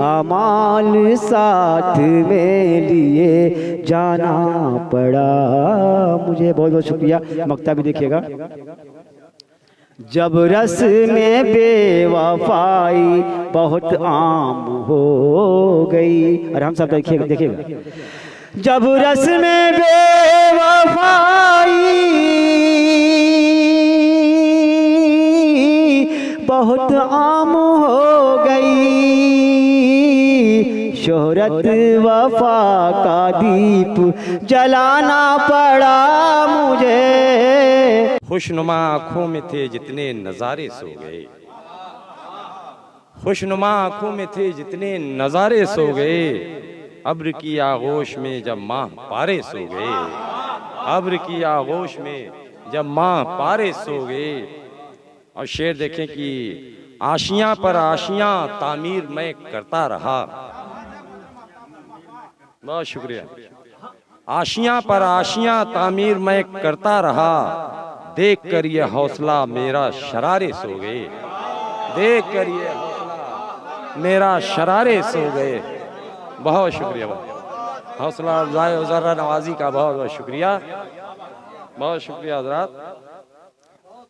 आमाल साथ में लिए जाना पड़ा मुझे। बहुत बहुत शुक्रिया। मक्ता भी देखिएगा। जब रस में बेवफाई बहुत आम हो गई, और हम सब देखिएगा देखिएगा, जब रस में बेवफाई दीप जलाना पड़ा मुझे। खुशनुमा आंखों में थे जितने नजारे सो गए, खुशनुमा आंखों में थे जितने नजारे सो गए, अब्र की आगोश में जब माह पारे सो गए, अब्र की आगोश में जब माह पारे सो गए। और शेर देखें कि आशियां पर आशियां तामीर मैं करता रहा। बहुत शुक्रिया। आशियां पर आशियां तामीर मैं करता रहा, देख कर ये हौसला मेरा शरारे सो गए, देख कर ये हौसला मेरा शरारे सो गए। बहुत शुक्रिया। हौसला अफजाई और ज़र्रा नवाजी का बहुत बहुत शुक्रिया, बहुत शुक्रिया हज़रात।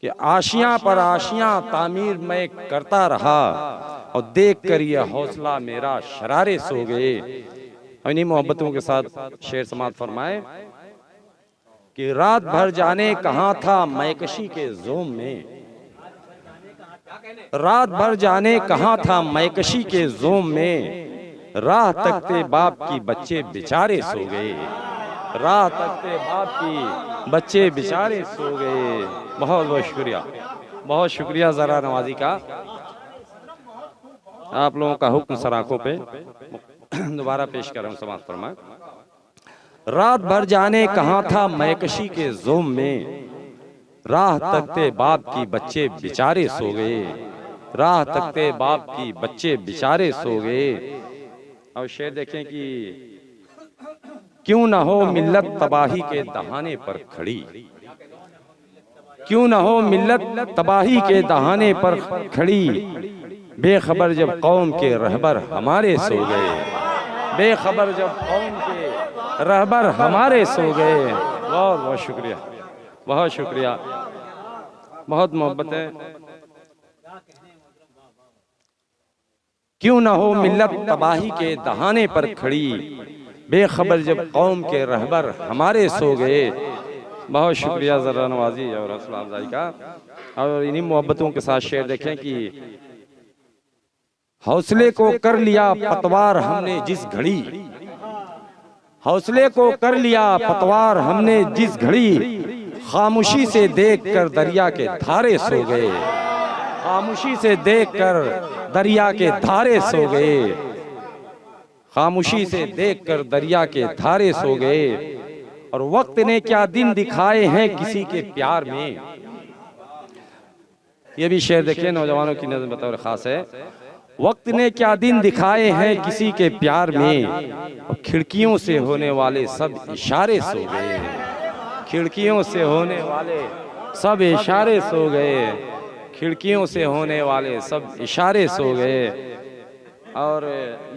कि आशियां पर आशियां तामीर मैं करता रहा और देख कर ये हौसला मेरा शरारे सो गए। इन्हीं मोहब्बतों के साथ शेर समाप्त फरमाए कि रात भर जाने कहाँ था मैकशी के जोम में, रात भर जाने कहाँ था मैकशी के जोम में, राह तकते बाप की बच्चे बेचारे सो गए, राह तकते बाप की बच्चे बेचारे सो गए। बहुत बहुत शुक्रिया, बहुत शुक्रिया ज़रा नवाजी का। आप लोगों का हुक्म सराखों पे दोबारा पेश कर रहा हूँ, समाप्त फरमाए। रात भर जाने कहाँ था मैकशी के जोम में, राह तकते बाप की बच्चे बेचारे सो गए, राह तकते बाप की बच्चे बेचारे सो गए। और शेर देखें कि क्यों ना हो मिल्लत तबाही के दहाने पर खड़ी, क्यों ना हो मिल्लत तबाही के दहाने पर खड़ी, बेखबर जब कौम के रहबर हमारे सो गए, बेखबर जब कौम के रहबर हमारे सो गए। बहुत बहुत शुक्रिया, बहुत शुक्रिया, बहुत मोहब्बत है। क्यों ना हो मिल्लत तबाही के दहाने पर खड़ी, बेखबर जब कौम के रहबर हमारे सो गए। बहुत शुक्रिया ज़रा नवाजी और हौसला अफजाई का। और इन्हीं मोहब्बतों के साथ शेर देखें कि हौसले को कर लिया पतवार हमने जिस घड़ी, हौसले को कर लिया पतवार हमने जिस घड़ी, खामोशी से देख कर दरिया के धारे सो गए, खामोशी से देख कर दरिया के धारे सो गए, खामोशी से देख कर दरिया के धारे सो गए। और वक्त ने क्या दिन दिखाए हैं किसी के प्यार में। ये भी शेर देखें, नौजवानों की नजर बतौर खास है। वक्त ने क्या दिन दिखाए हैं किसी के प्यार में, और खिड़कियों से होने वाले सब इशारे सो गए, खिड़कियों से होने वाले सब इशारे सो गए, खिड़कियों से होने वाले सब इशारे सो गए। और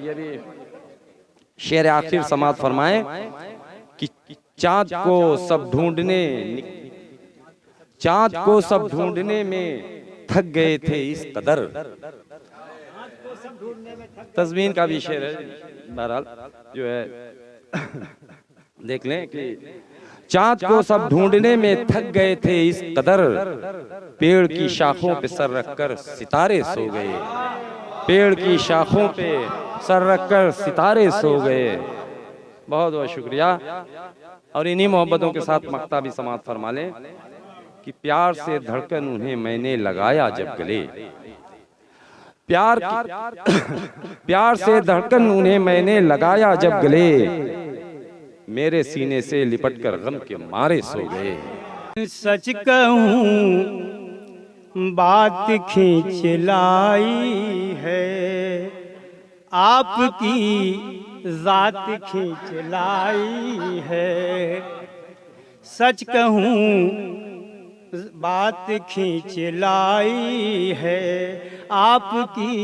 ये भी शेर आखिर समाप्त फरमाए कि चाँद को सब ढूंढने, चाँद को सब ढूंढने में थक गए थे इस कदर। तस्मीन का भी शेर है, बहरहाल जो है देख लें कि चाँद को सब ढूंढने में थक गए थे इस कदर, पेड़ की शाखों पे सर रखकर सितारे सो गए, पेड़ की शाखों पे सर रखकर सितारे सो गए। बहुत बहुत शुक्रिया। और इन्हीं मोहब्बतों के साथ मक्ता भी समाप्त फरमा लें कि प्यार से धड़कन उन्हें मैंने लगाया जब गले, प्यार से धड़कन उन्हें मैंने लगाया जब गले, मेरे सीने से लिपट कर गम के मारे सो गए। सच कहूँ बात खींच लाई है, आपकी जात खींच लाई है। सच कहूँ बात खींच लाई है, आपकी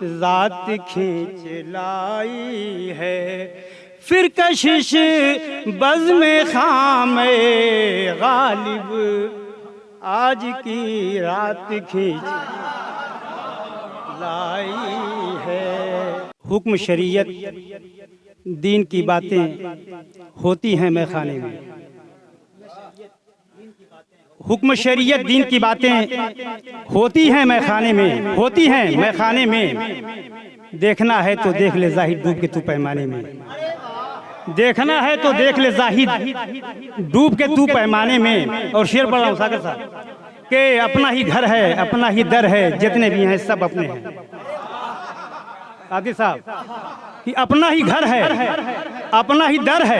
जात खींच लाई है। फिर कशिश बज़्म खाम गालिब आज की रात खींच लाई है। हुक्म शरीयत दीन की बातें होती हैं मैखाने में, हुक्म शरीयत दीन की बातें होती हैं मैखाने में, होती हैं मैखाने में। देखना है तो देख ले ज़ाहिर डूब के तू पैमाने में, देखना है तो देख ले जाहिद, डूब के तू पैमाने में। और शेर पढ़ रहा हूँ सागर साहब कि अपना ही घर है, अपना ही दर है, जितने भी हैं सब अपने हैं। आदिल साहब कि अपना ही घर है, अपना ही दर है,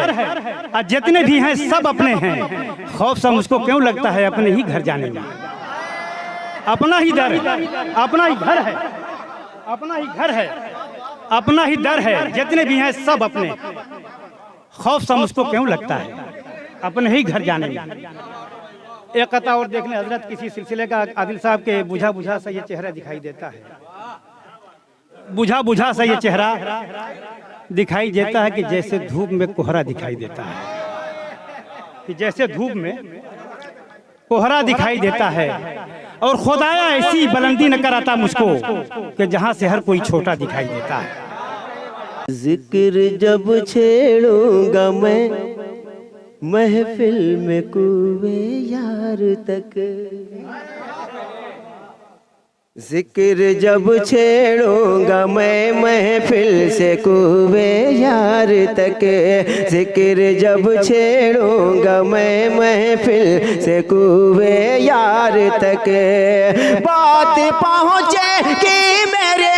और जितने भी हैं सब अपने हैं। खौफ सा मुझको क्यों लगता है अपने ही घर जाने में। अपना ही दर है, अपना ही घर है, अपना ही घर है, अपना ही दर है, जितने भी हैं सब अपने। खौफ सा मुझको क्यों लगता है अपने ही घर जाने में। एक कथा और देखने हजरत, किसी सिलसिले का आदिल साहब के बुझा बुझा सा ये चेहरा दिखाई देता है, बुझा बुझा सा ये चेहरा दिखाई देता है कि जैसे धूप में कोहरा दिखाई देता है, कि जैसे धूप में कोहरा दिखाई देता है। और खुदाया ऐसी बुलंदी न कराता मुझको कि जहां से हर कोई छोटा दिखाई देता है। जिक्र जब छेड़ूंगा मैं महफिल में कुए यार तक, जिक्र जब छेड़ूंगा मैं महफिल से कुए यार तक, जिक्र जब छेड़ूंगा मैं महफिल से कुए यार तक, बात पहुँचेगी मेरे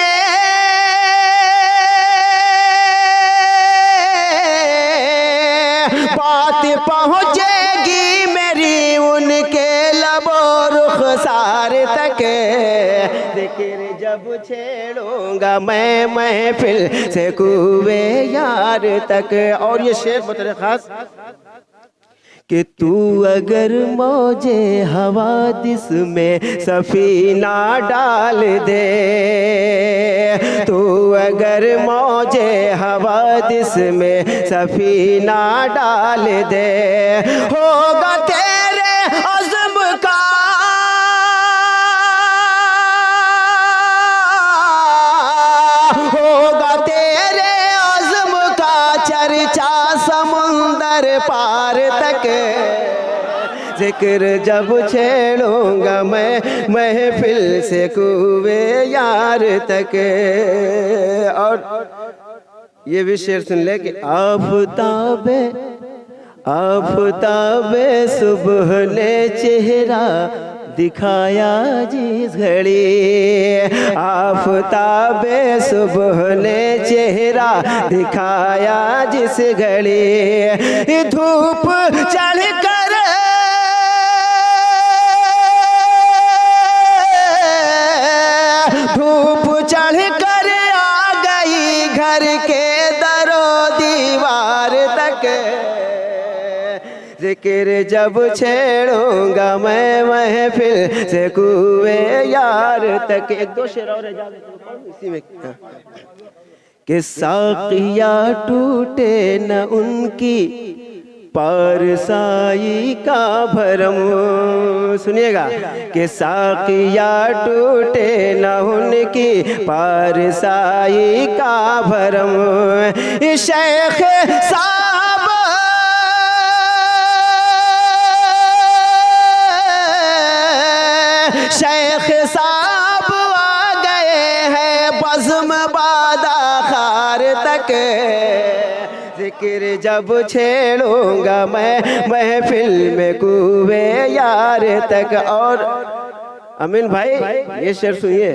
बात पहुँचेगी मेरी उनके लबो रुखसार तक, जिक्र जब छेड़ूंगा मैं महफिल से कुए यार तक। और ये शेर बहुत खास कि तू अगर मौजे हवादिस में सफीना डाल दे, तू अगर मौजे हवादिस में सफीना डाल दे, होगा तेरे अज़्म का होगा तेरे अज़्म का चर्चा समुंदर पार तक, जिक्र जब छेड़ूंगा मैं महफिल से कुए यार तक। और ये भी शेर सुन ले कि आफ़ताबे आफ़ताबे सुबह ने चेहरा दिखाया जिस घड़ी, आफ़ताबे सुबह ने चेहरा दिखाया जिस घड़ी, धूप चढ़ कर धूप चढ़ कर आ गई घर के दरो दीवार तक, जिक्र जब छेड़ूंगा मैं महफिल से कुए यार तक। एक दो शेर और इसी में कि साक़िया टूटे न उनकी पारसाई का भरम, सुनिएगा कि साक़िया टूटे न उनकी पारसाई का भरम, शेख साहब शेख साहब आ गए हैं बज़्म बादा खार तक, जिक्र जब छेड़ूंगा मैं महफिल में कुए यार तक। और अमीन भाई ये शेर सुनिए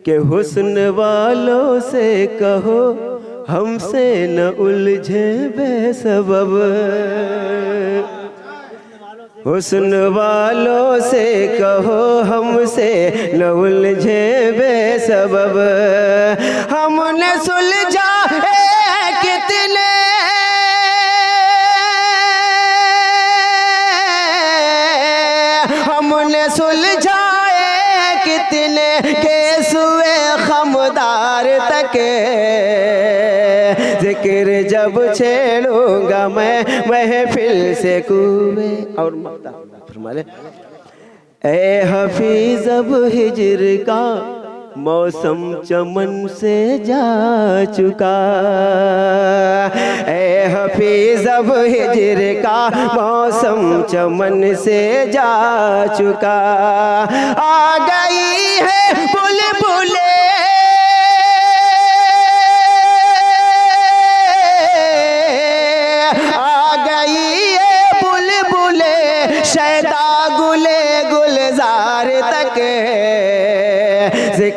कि हुस्न वालों से कहो हमसे न उलझे बेसबब, हुस्न वालों से कहो हमसे न उलझे बेसबब, हमने सुलझा कितने हमने सुलझाए कितने केसुए खमदार तक, जिक्र जब छेड़ूंगा मैं महफिल से कुए। और मक्ता फरमा ले, ए हफीज अब हिज्र का मौसम चमन से जा चुका, ए हफीज अब हिज्र का मौसम चमन से जा चुका, आ गई है बुलबुले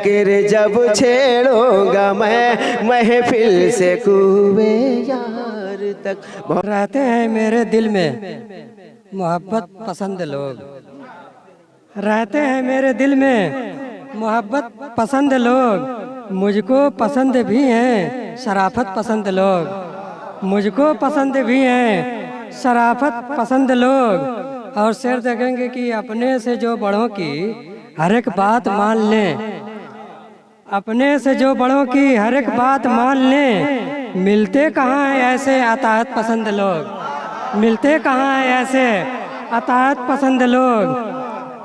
फिक्र जब छेड़ूंगा मैं महफिल से कूबे यार तक। रहते हैं मेरे दिल में मोहब्बत पसंद लोग, रहते हैं मेरे दिल में मोहब्बत पसंद लोग, मुझको पसंद भी हैं शराफत पसंद लोग, मुझको पसंद भी हैं शराफत पसंद लोग। और शेर देखेंगे कि अपने से जो बड़ों की हर एक बात मान लें, अपने से जो बड़ों की हर एक बात मान लें, मिलते कहाँ हैं ऐसे अताअत पसंद लोग, मिलते कहाँ हैं ऐसे अताअत पसंद लोग।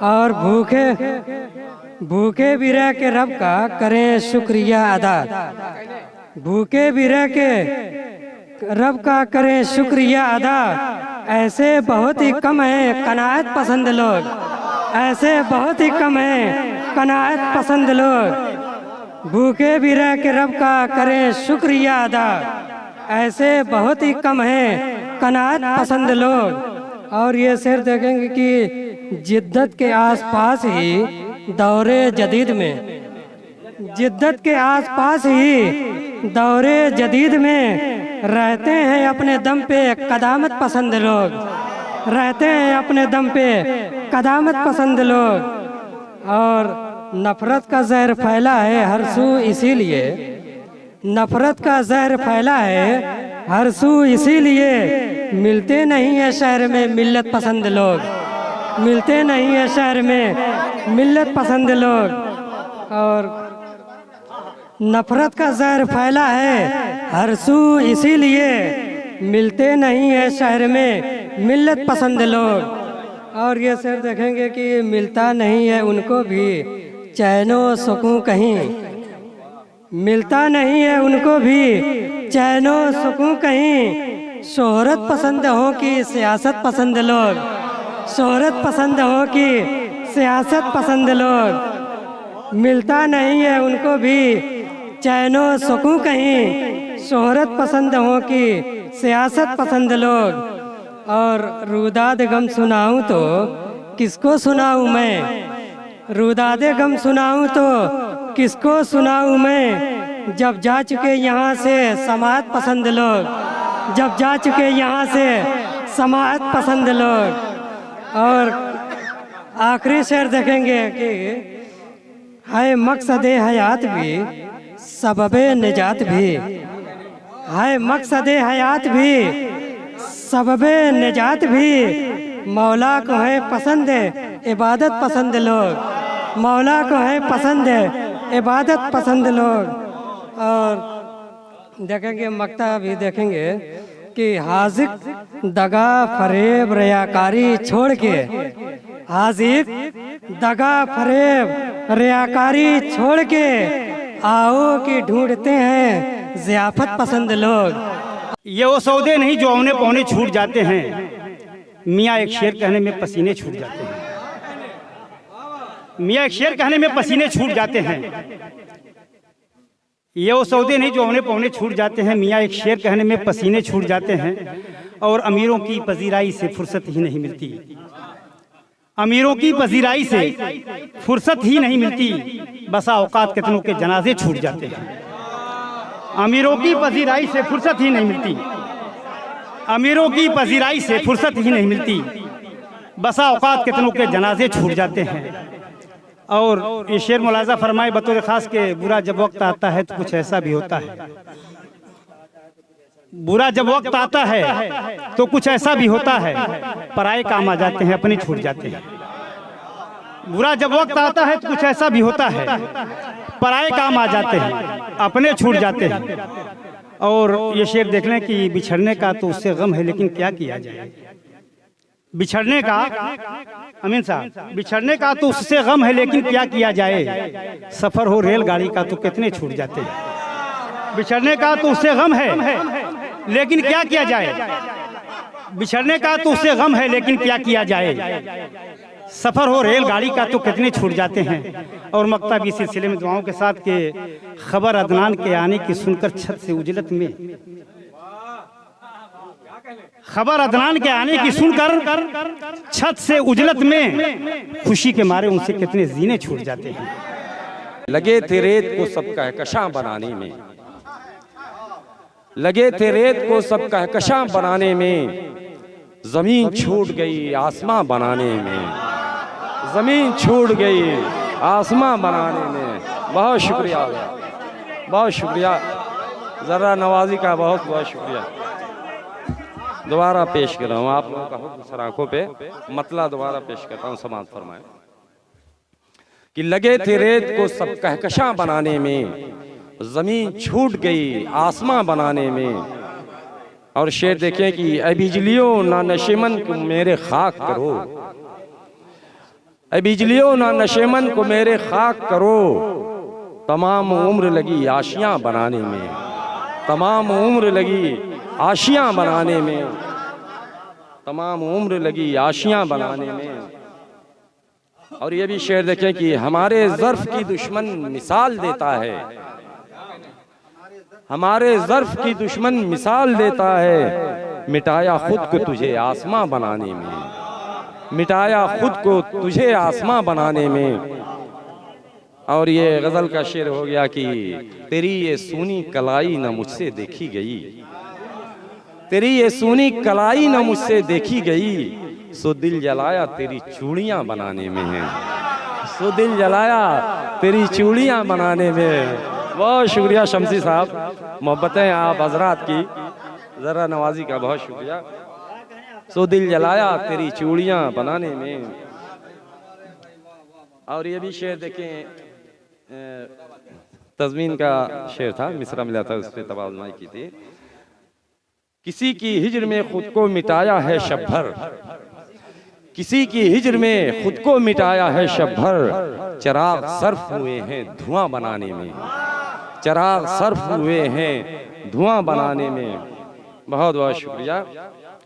और भूखे भी रह के रब का करें शुक्रिया अदा, भूखे भी रह के रब का करें शुक्रिया अदा। ऐसे बहुत ही कम हैं कनाअत पसंद लोग, ऐसे बहुत ही कम हैं कनाअत पसंद लोग। भूखे भी रह के रब का करें शुक्रिया अदा, ऐसे बहुत ही कम हैं कनाअत पसंद लोग। और ये शेर देखेंगे कि जिद्दत के आसपास ही दौरे जदीद में, जिद्दत के आसपास ही दौरे जदीद में रहते हैं अपने दम पे कदामत पसंद लोग, रहते हैं अपने दम पे कदामत पसंद लोग। और नफरत का जहर फैला है हर सू इसीलिए, नफरत का जहर फैला है हर सू इसीलिए, मिलते नहीं है शहर में मिल्लत पसंद लोग, मिलते नहीं है शहर में मिल्लत पसंद लोग। और नफरत का जहर फैला है हर सू इसीलिए, मिलते नहीं है शहर में मिल्लत पसंद लोग। और ये शेर देखेंगे कि मिलता नहीं है उनको भी चैनो सुकून कहीं, मिलता नहीं है उनको भी चैनो सुकून कहीं। शोहरत पसंद हो कि सियासत पसंद लोग, शोहरत पसंद हो कि सियासत पसंद लोग, मिलता नहीं है उनको भी चैनो सुकून कहीं। शोहरत पसंद हो कि सियासत पसंद लोग। और रुदाद गम सुनाऊं तो किसको सुनाऊं मैं, रुदादे गम सुनाऊं तो किसको सुनाऊं मैं। जब जा चुके यहाँ से समाअत पसंद लोग, जब जा चुके यहाँ से समाअत पसंद लोग। और आखिरी शेर देखेंगे कि है मकसद हयात भी सबबे निजात भी, है मकसद हयात भी सबबे निजात भी। मौला को है पसंद इबादत पसंद लोग, मौला को है पसंद इबादत पसंद लोग। और देखेंगे मक्ता भी देखेंगे कि हाजिक दगा फरेब रियाकारी छोड़ के, हाजिक दगा फरेब रियाकारी छोड़ के, आओ कि ढूंढते हैं ज़ियाफत पसंद लोग। ये वो सौदे नहीं जो औने पौने छूट जाते हैं, मियाँ एक शेर कहने में पसीने छूट जाते हैं, मियाँ एक शेर कहने में पसीने छूट जाते हैं। ये वो सौदे नहीं जो औने पौने छूट जाते हैं, मियाँ एक शेर कहने में पसीने छूट जाते हैं। और अमीरों की पजीराई से फुर्सत ही नहीं मिलती, अमीरों की पजीराई से फुर्सत ही नहीं मिलती। बसा औकात कितनों के जनाजे छूट जाते हैं, अमीरों की पजीराई से फुर्सत ही नहीं मिलती, अमीरों की पजीराई से फुर्सत ही नहीं मिलती। बसा औकात कितनों के जनाजे छूट जाते हैं। और ये शेर मुलाजा फरमाए बतौर खास के, बुरा जब वक्त आता है तो कुछ ऐसा भी होता है, बुरा जब वक्त आता है तो कुछ ऐसा भी होता है, पराए काम आ जाते हैं अपने छूट जाते हैं। बुरा जब वक्त आता है तो कुछ ऐसा भी होता है, पराए काम आ जाते हैं अपने छूट जाते हैं। और ये शेर देख लें कि बिछड़ने का तो उससे गम है लेकिन क्या किया जाए, बिछड़ने का, अमीन साहब, बिछड़ने का तो उससे गम है लेकिन क्या किया जाए। सफर हो रेलगाड़ी का तो कितने छूट जाते हैं, बिछड़ने का तो उससे गम है लेकिन क्या किया जाए, बिछड़ने का तो उससे गम है लेकिन क्या किया जाए। सफर हो रेलगाड़ी का तो कितने छूट जाते हैं। और मक्ता भी सिलसिले में दुआओं के साथ के खबर अदनान के आने की सुनकर छत से उजलत में, खबर अदनान के आने की सुनकर छत से उजलत में खुशी के मारे उनसे कितने जीने छूट जाते हैं। लगे थे रेत को सब कहकशां बनाने में, लगे थे रेत को सब कहकशां बनाने में, जमीन छूट गई आसमां बनाने में, जमीन छूट गई आसमां बनाने में। बहुत शुक्रिया, बहुत शुक्रिया, ज़रा नवाजी का बहुत बहुत शुक्रिया। दोबारा पेश कर रहा हूँ आप लोगों का हुक्म सराखों पे, मतला दोबारा पेश करता हूँ, समाअत फरमाएं कि लगे थे रेत को सब कहकशां बनाने में, जमीन छूट गई आसमां बनाने में। और शेर देखें कि ऐ बिजलियों ना नशेमन को मेरे खाक करो, ऐ बिजलियों ना नशेमन को मेरे खाक करो, तमाम उम्र लगी आशियां बनाने में, तमाम उम्र लगी आशियां बनाने में, तमाम उम्र लगी आशियां बनाने में। और ये भी शेर देखें कि हमारे ज़र्फ की दुश्मन मिसाल देता है, हमारे ज़र्फ की दुश्मन मिसाल देता है, मिटाया खुद को तुझे आसमां बनाने में, मिटाया खुद को तुझे आसमां बनाने में। और ये गज़ल का शेर हो गया कि तेरी ये सूनी कलाई न मुझसे देखी गई, तेरी ये सूनी कलाई न मुझसे देखी गई, सो दिल जलाया तेरी चूड़ियां बनाने में है, सो दिल जलाया तेरी चूड़ियां बनाने में। बहुत शुक्रिया शमसी साहब, मोहब्बतें आप हजरात की, ज़रा नवाजी का बहुत शुक्रिया। सो दिल जलाया तेरी चूड़ियां बनाने में। और ये भी शेर देखें, तज़मीन का शेर था, मिसरा मिला था, उस पर तबादुल की थी। किसी की हिज्र में खुद को मिटाया है शब भर, किसी की हिज्र में खुद को मिटाया है शब भर, चराग सर्फ हुए हैं धुआं बनाने में, चराग सर्फ हुए हैं धुआं बनाने में। बहुत बहुत शुक्रिया।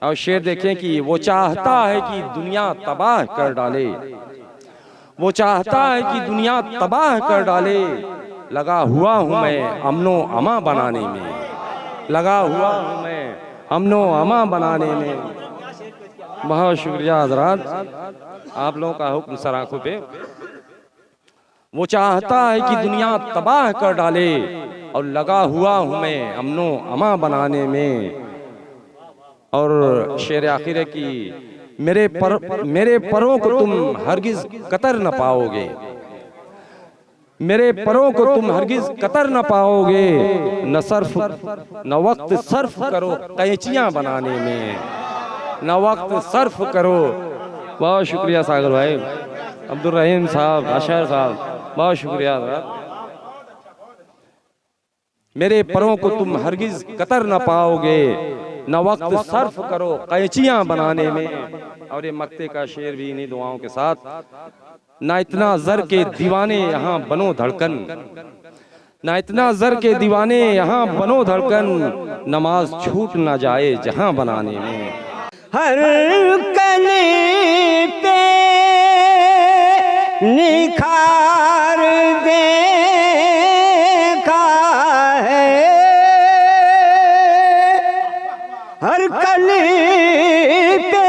और शेर देखें कि वो चाहता है कि दुनिया तबाह कर डाले, वो चाहता है कि दुनिया तबाह कर डाले, लगा हुआ हूँ मैं अमनो अमा बनाने में, लगा हुआ हूँ मैं अमनो अमा बनाने में। बहुत शुक्रिया हजरात, आप लोगों का हुक्म सराखों पे। वो चाहता है कि दुनिया तबाह कर डाले, और लगा हुआ हूँ मैं अमनो अमा बनाने में। और शेर आखिर है कि मेरे परों को तुम हरगिज कतर न पाओगे, मेरे परों को तुम हरगिज कतर न पाओगे, न सर्फ न वक्त सर्फ करो कैंचियां बनाने में, न वक्त सर्फ करो। बहुत शुक्रिया सागर भाई, अब्दुल रहीम साहब, अशर साहब, बहुत शुक्रिया। मेरे परों को तुम हरगिज कतर न पाओगे, न वक्त सर्फ करो कैंचियां बनाने में। और ये मक्ते का शेर भी इन्हीं दुआओं के साथ, ना इतना जर के दीवाने यहाँ बनो धड़कन, ना इतना जर के दीवाने यहाँ बनो धड़कन, नमाज छूट ना जाए जहां बनाने में। हर कली पे निखार देखा है, हर कली पे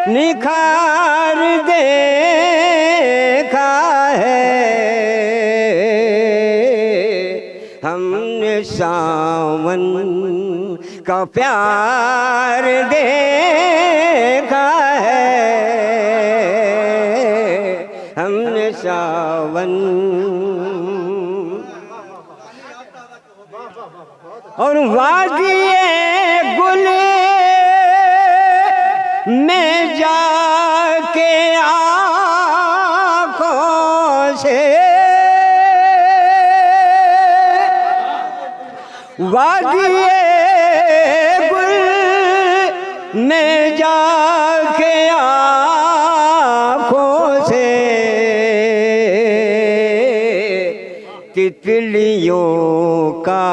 निखार देखा है, हमने सावन का प्यार देखा है, हमने सावन और वादिए गुल में जाके आँखों से, वादिए में जाके आँखों से, तितलियों का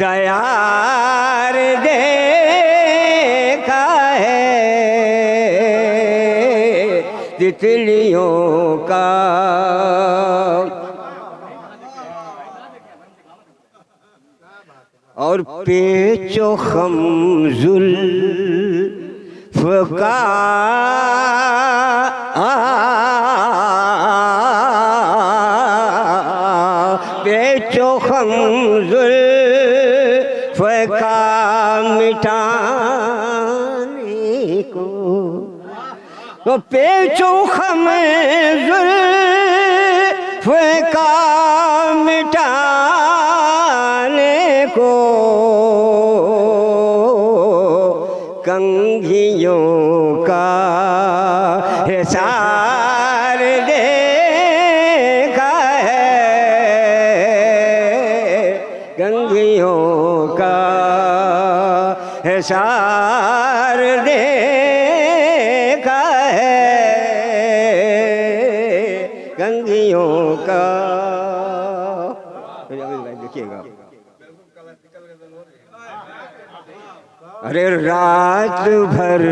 दयार देखा है, तितलियों का। और पेचो खम जुल्फ का तो पेचो खम जुल्फ का मिटाने को कंघियों का हिसार देखा है, कंघियों का हिसार देखा है, कंघियों का। देखिएगा, अरे रात भर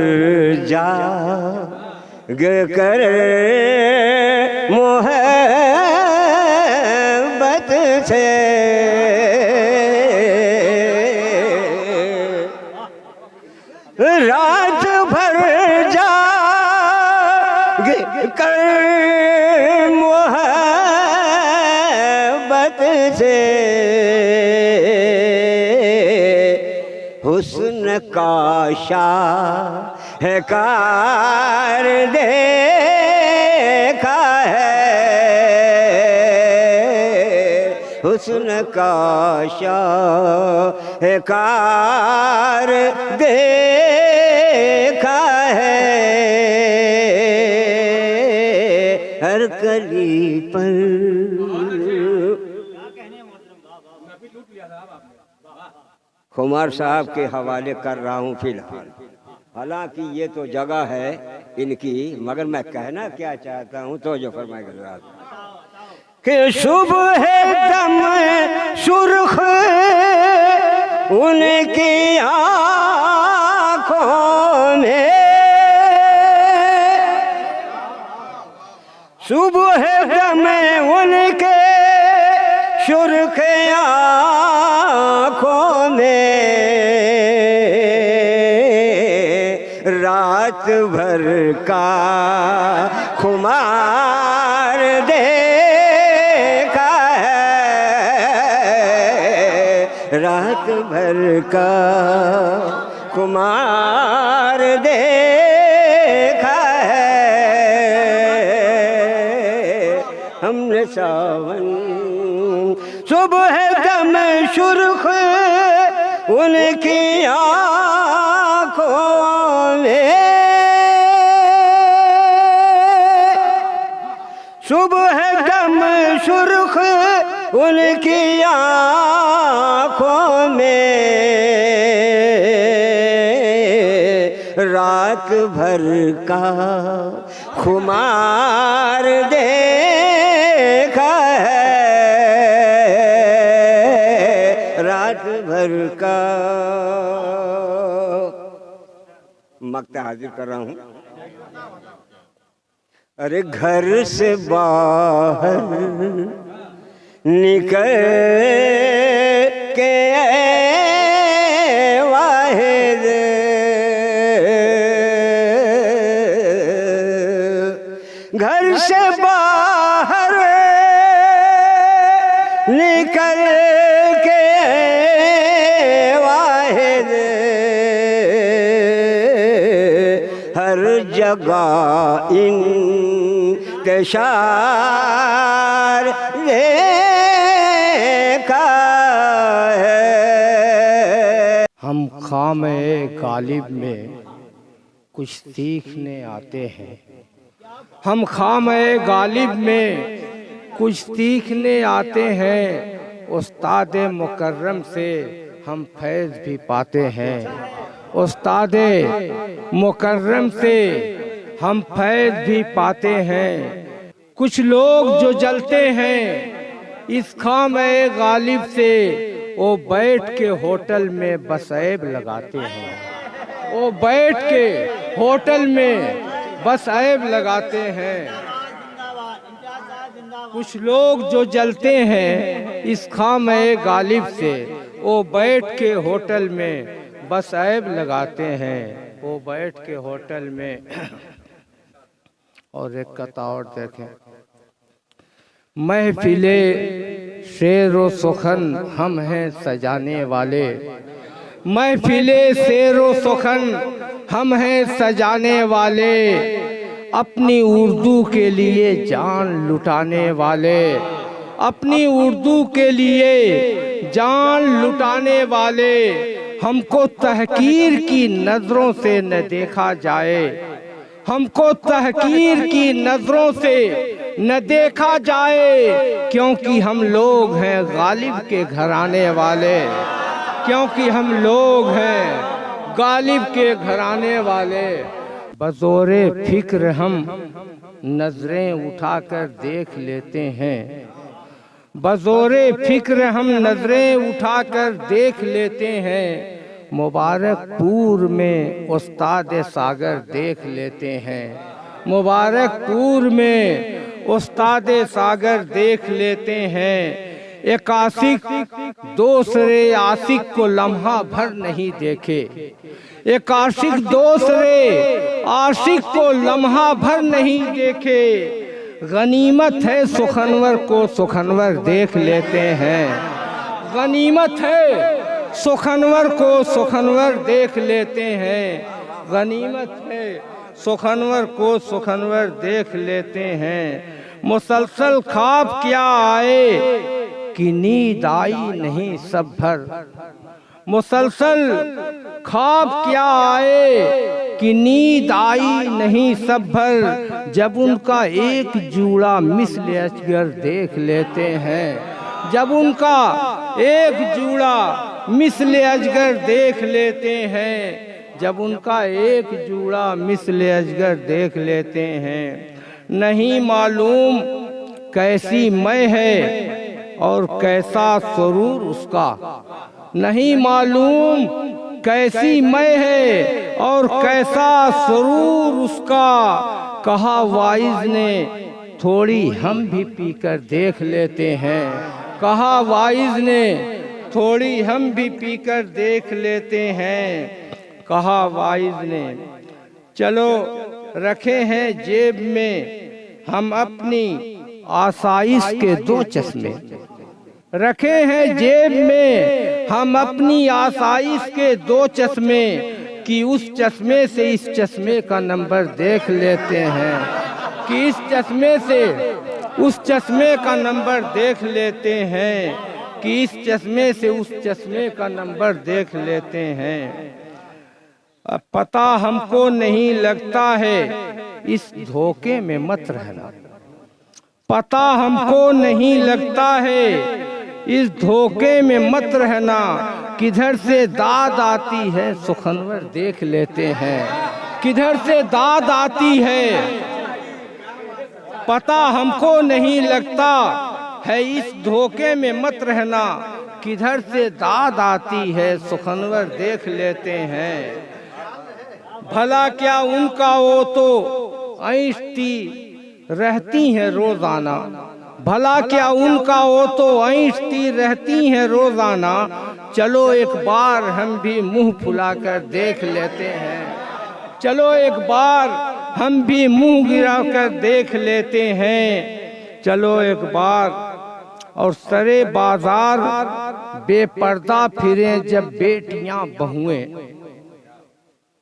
जाग कर मोहब्बत से रात भर जाग कर मोहब्बत से हुस्न का शाहकार देखा है, हुस्न का शाहकार देखा है, हर कली पर खुमार साहब के हवाले कर रहा हूँ फिलहाल। हालांकि ये तो जगह है इनकी, मगर मैं कहना क्या चाहता हूँ तो जो फरमाएगा कि सुबह दम सुर्ख उनकी आँखों में, सुबह दम उनके सुर्ख आँखों में, रात भर का खुमार देखा है, रात भर का खुमार देखा है, हमने सावन सुबह दम सुर्ख उनकी आँखों में, सुबह दम सुर्ख उनकी आँखों में, रात भर का खुमार देखा है, रात भर का। मक्ता हाजिर कर रहा हूँ। अरे घर से बाहर निकल के वाहिद, घर से बाहर निकल के वाहिद, हर जगह इंतशार देखा है। हम खामे गालिब में कुछ सीखने आते हैं, हम खामे गालिब में कुछ सीखने आते हैं, उस्ताद मुकर्रम से हम फैज़ भी पाते हैं, उस्ताद मुकर्रम से हम फैज़ भी पाते हैं। कुछ लोग जो जलते हैं इस खामे गालिब से, वो बैठ के होटल में बसैब लगाते हैं, वो बैठ के होटल में बसैब लगाते हैं। कुछ लोग जो जलते हैं इस खामे गालिब से, वो बैठ के होटल में बसैब लगाते हैं, वो बैठ के होटल में। और एक कथा और देखें, महफिले शेर व सुखन हम हैं सजाने वाले, महफिले शेरो सुखन हम हैं सजाने वाले, अपनी उर्दू के लिए जान लुटाने वाले, अपनी उर्दू के लिए जान लुटाने वाले। हमको तहकीर की नजरों से न देखा जाए, हमको तहकीर की नजरों से न देखा जाए, क्योंकि हम लोग हैं गालिब के घराने वाले, क्योंकि हम लोग हैं गालिब के घराने वाले। बज़ोरे फिक्र हम नजरें उठाकर देख लेते हैं, बज़ोरे फिक्र हम नजरें उठाकर देख लेते हैं। मुबारकपुर में उस्ताद सागर देख लेते हैं, मुबारकपुर में उस्ताद सागर देख लेते हैं। एक आशिक दूसरे आशिक को लम्हा भर नहीं देखे, एक आशिक दूसरे आशिक को लम्हा भर नहीं देखे। गनीमत है सुखनवर को सुखनवर देख लेते हैं, गनीमत है सुखनवर को सुखनवर देख लेते हैं, गनीमत है सुखनवर को सुखनवर देख लेते हैं। मुसलसल ख्वाब क्या आए कि नींद आई नहीं सब भर, मुसलसल ख्वाब क्या आए कि नींद आई नहीं सब भर। जब उनका एक जूड़ा मिस्ल अजगर देख लेते हैं, जब उनका एक जूड़ा मिस्ल अजगर देख लेते हैं, जब उनका एक जूड़ा मिस्ल अजगर देख लेते हैं। नहीं मालूम कैसी मैं है और कैसा सुरूर उसका, नहीं मालूम कैसी मैं है और कैसा सुरूर उसका। कहा वाइज ने थोड़ी हम भी पीकर देख लेते हैं, कहा वाइज ने थोड़ी हम भी पीकर देख लेते हैं। कहा वाइज ने चलो रखे हैं जेब में हम अपनी आसाइश के दो चश्मे, रखे हैं जेब में हम अपनी आसाइश के दो चश्मे, कि उस चश्मे से इस चश्मे का नंबर देख लेते हैं, कि इस चश्मे से उस चश्मे का नंबर देख लेते हैं, कि इस चश्मे से उस चश्मे का नंबर देख लेते हैं। अब पता हमको नहीं लगता है इस धोखे में मत रहना, पता हमको नहीं लगता है इस धोखे में मत रहना। किधर से दाद आती है सुखनवर देख लेते हैं, किधर से दाद आती है पता हमको नहीं लगता है इस धोखे में मत रहना। किधर से दाद आती है सुखनवर देख लेते हैं। भला क्या उनका वो तो ऐंठती रहती है रोजाना, भला क्या उनका वो तो ऐंठती रहती है रोजाना। चलो एक बार हम भी मुंह फुलाकर देख लेते हैं, चलो एक बार हम भी मुंह गिराकर देख लेते हैं। चलो एक बार और सरे बाजार बेपर्दा फिरें जब बेटियां बहुएं,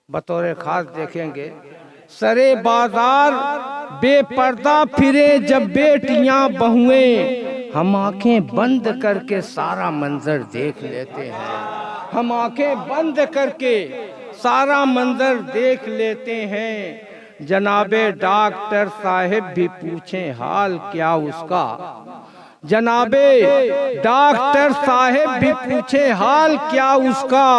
बतौर खास देखेंगे सरे बाजार बेपर्दा फिरे जब बेटियां बहुएं। हम आंखें बंद करके सारा मंजर देख लेते हैं, हम आंखें बंद करके सारा मंजर देख लेते हैं। जनाबे डॉक्टर साहिब भी पूछें हाल क्या उसका, जनाबे डॉक्टर साहिब भी पूछे हाल क्या उसका।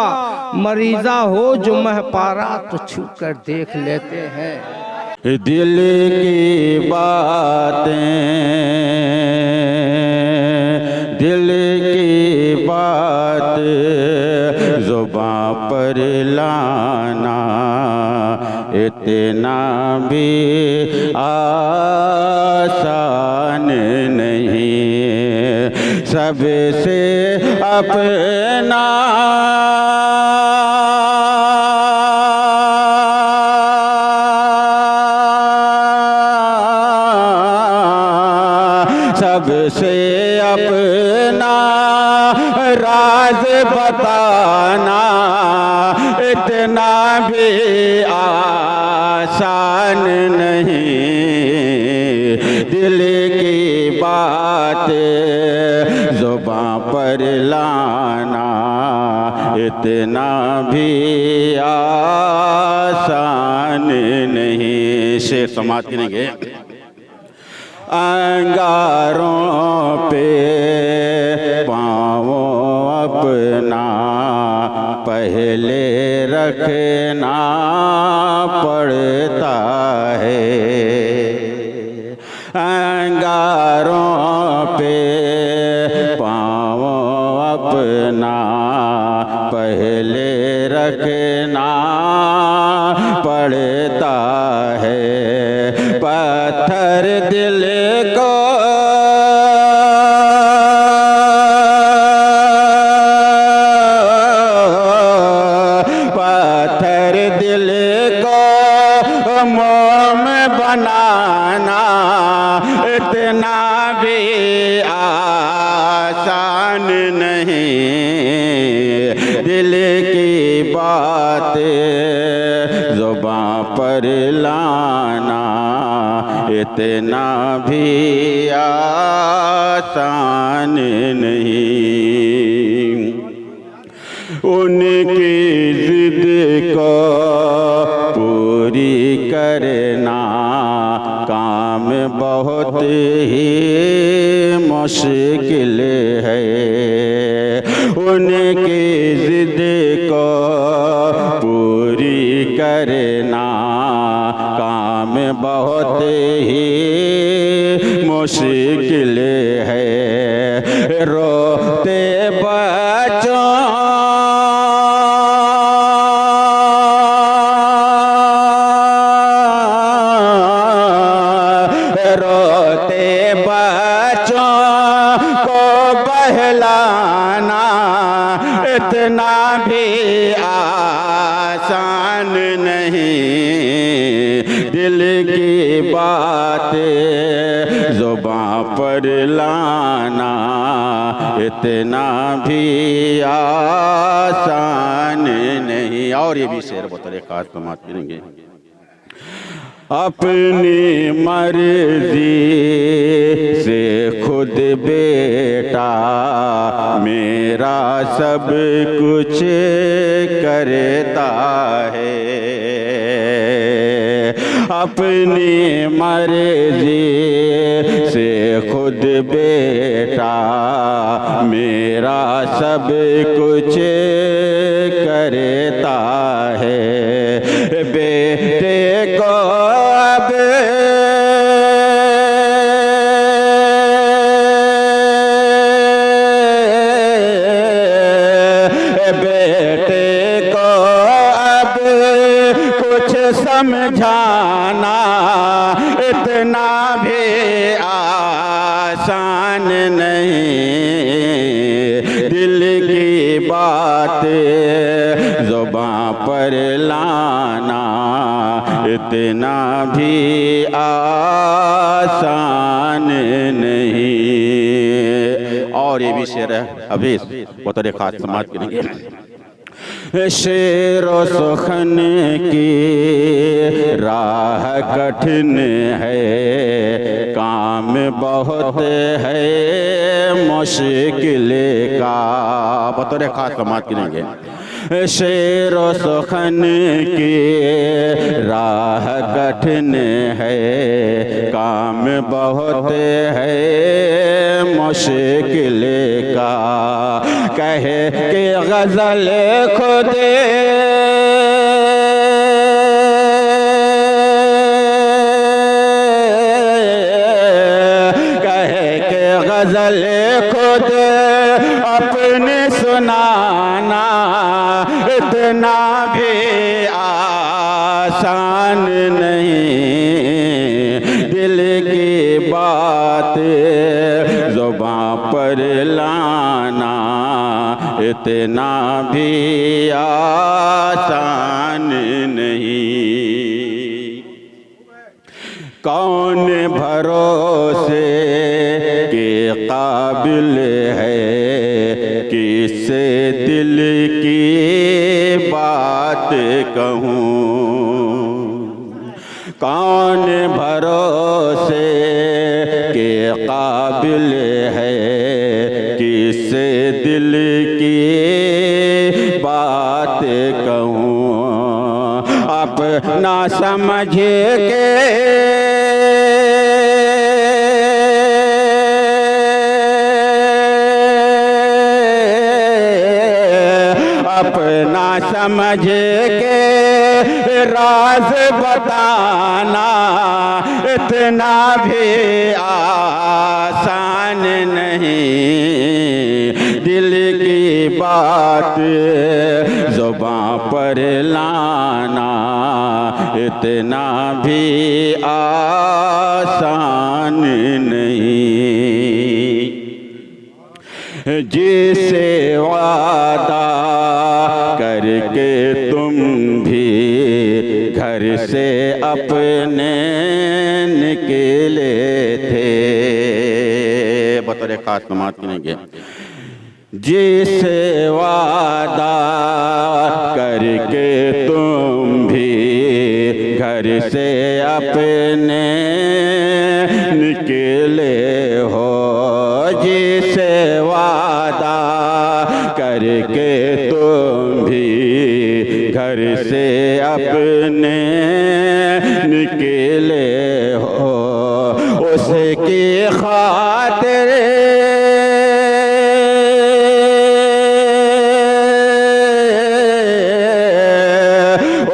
मरीजा हो जो महपारा तो छू कर देख लेते हैं। दिल की बातें, दिल की बात जुबां पर लाना इतना भी आसान नहीं। सबसे अपना सबसे अपना राज बताना भी आसान नहीं, दिल की बात ज़ुबां पर लाना इतना भी आसान नहीं। शेर समाप्त करेंगे। अंगारों पे पाँव अपना पहले रखना पड़ता है, अंगारों पे पाँव अपना पहले रखना पड़ता है। पत्थर दिल को पत्थर दिल को मोम बनाना इतना भी आसान नहीं, दिल की बात ज़ुबां पर लाना इतना भी आसान नहीं। उनकी जिद को पूरी करना काम बहुत ही मुश्किल है, उनकी जिद को पूरी करना काम बहुत ही मुश्किल है। रोते बच्चों रोते बच्चों को बहलाना इतना भी आसान नहीं, दिल की बात ज़ुबां पर लाना इतना भी आसान नहीं। और ये भी शेर बतौर खास समाप्त करेंगे। अपनी मर्जी से खुद बेटा मेरा सब कुछ करता है, अपनी मर्जी से खुद बेटा मेरा सब कुछ करता है। बेटे को अब बेटे को अब कुछ समझाना इतना भी आसान नहीं, दिल की बात ज़ुबां पर लाना इतना भी आसान नहीं। और ये भी शेर है अभी बतौर खास समाप्त करेंगे। शेर व सुखन की राह कठिन है, काम बहुत है मुश्किल का, बतौर खास समाप्त करेंगे। शेर व सुखन की राह कठिन है, काम बहुत है मुश्किल का, कह के गजल खुद कह के गजल खुद अपने सुनाना इतना भी आसान नहीं, दिल की बात ज़ुबां पर लाना इतना भी आसान नहीं। कौन भरोसे के काबिल है, किससे दिल की बात कहूँ, कौन भरोसे के काबिल है, किससे दिल की बात कहूँ। अपना समझ के अपना समझ के राज बताना इतना भी आसान नहीं। दिल की बात ज़ुबां पर लाना इतना भी आसान नहीं। जिसे वादा करके तुम भी घर से अपने निकले थे, बतौर खास नमाज करेंगे। जिसे वादा करके तुम भी घर से अपने निकले हो, जिसे वादा करके तुम भी घर से अपने निकले हो, उसकी खातिर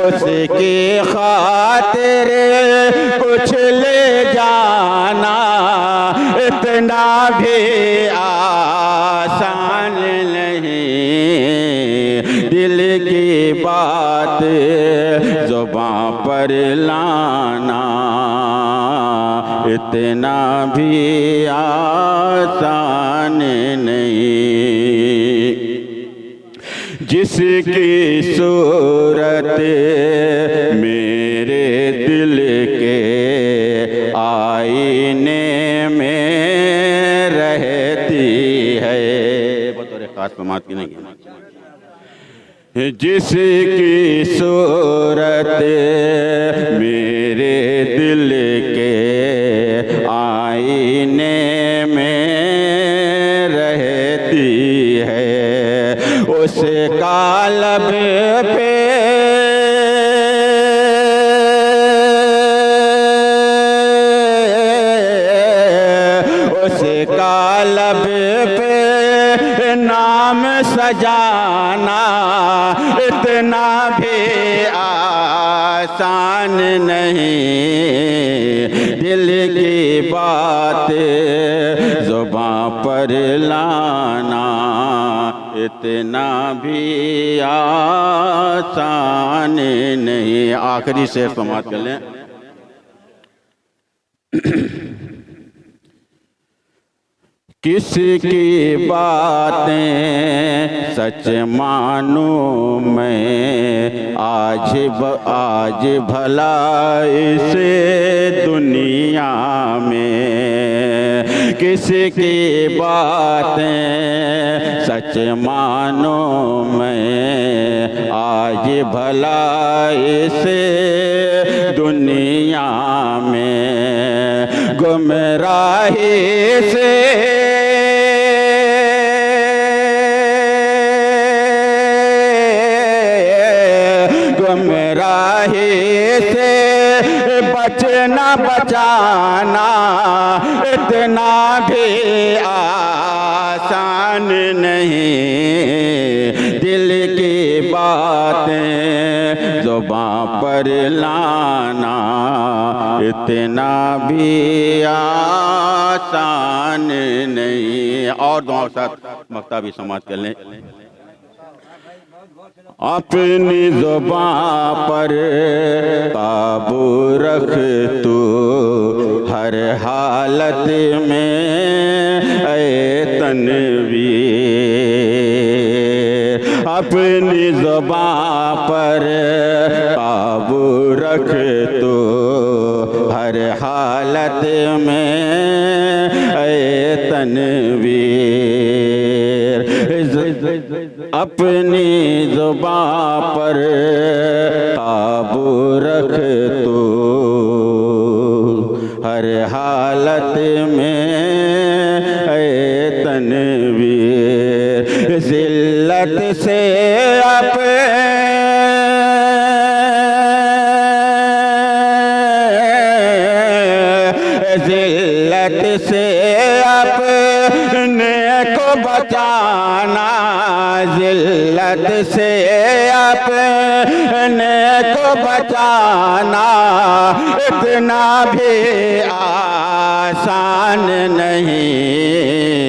उसकी खातिर कुछ ले जाना इतना भी आसान नहीं। दिल की बात ज़ुबां पर लाना इतना भी आसान नहीं। जिसकी सूरत मेरे दिल के आईने में रहती है, बतौर खास नमाज की नहीं। जिसकी सूरत मेरे दिल के आईने में रहती है, उसका लब पे उसका लब पे नाम सजाना इतना भी आसान नहीं। दिल की बात ज़ुबां पर लाना इतना भी आसान नहीं। आखिरी शेर समाप्त कर लें। किसकी बातें सच मानूं मैं आज भला इस दुनिया में। किसकी बातें सच मानूं मैं आज भला इस दुनिया में। गुमराही से गुमराही से बचना बचाना इतना भी आसान नहीं। दिल की बातें ज़ुबां पर लाना इतना भी आसान नहीं। और दुआओं के साथ मक्ता भी समाप्त कर लें। अपनी ज़ुबां पर काबू रख तू हर हालत में ऐ तनवीर। अपनी ज़ुबां पर काबू रख तू हर हालत में ऐ तनवीर। अपनी जुबां पर काबू रख तू, हर हालत में ऐ तनवीर, जिल्लत से जिल्लत से अपने को बचाना, जिल्लत से अपने को बचाना इतना भी आसान नहीं।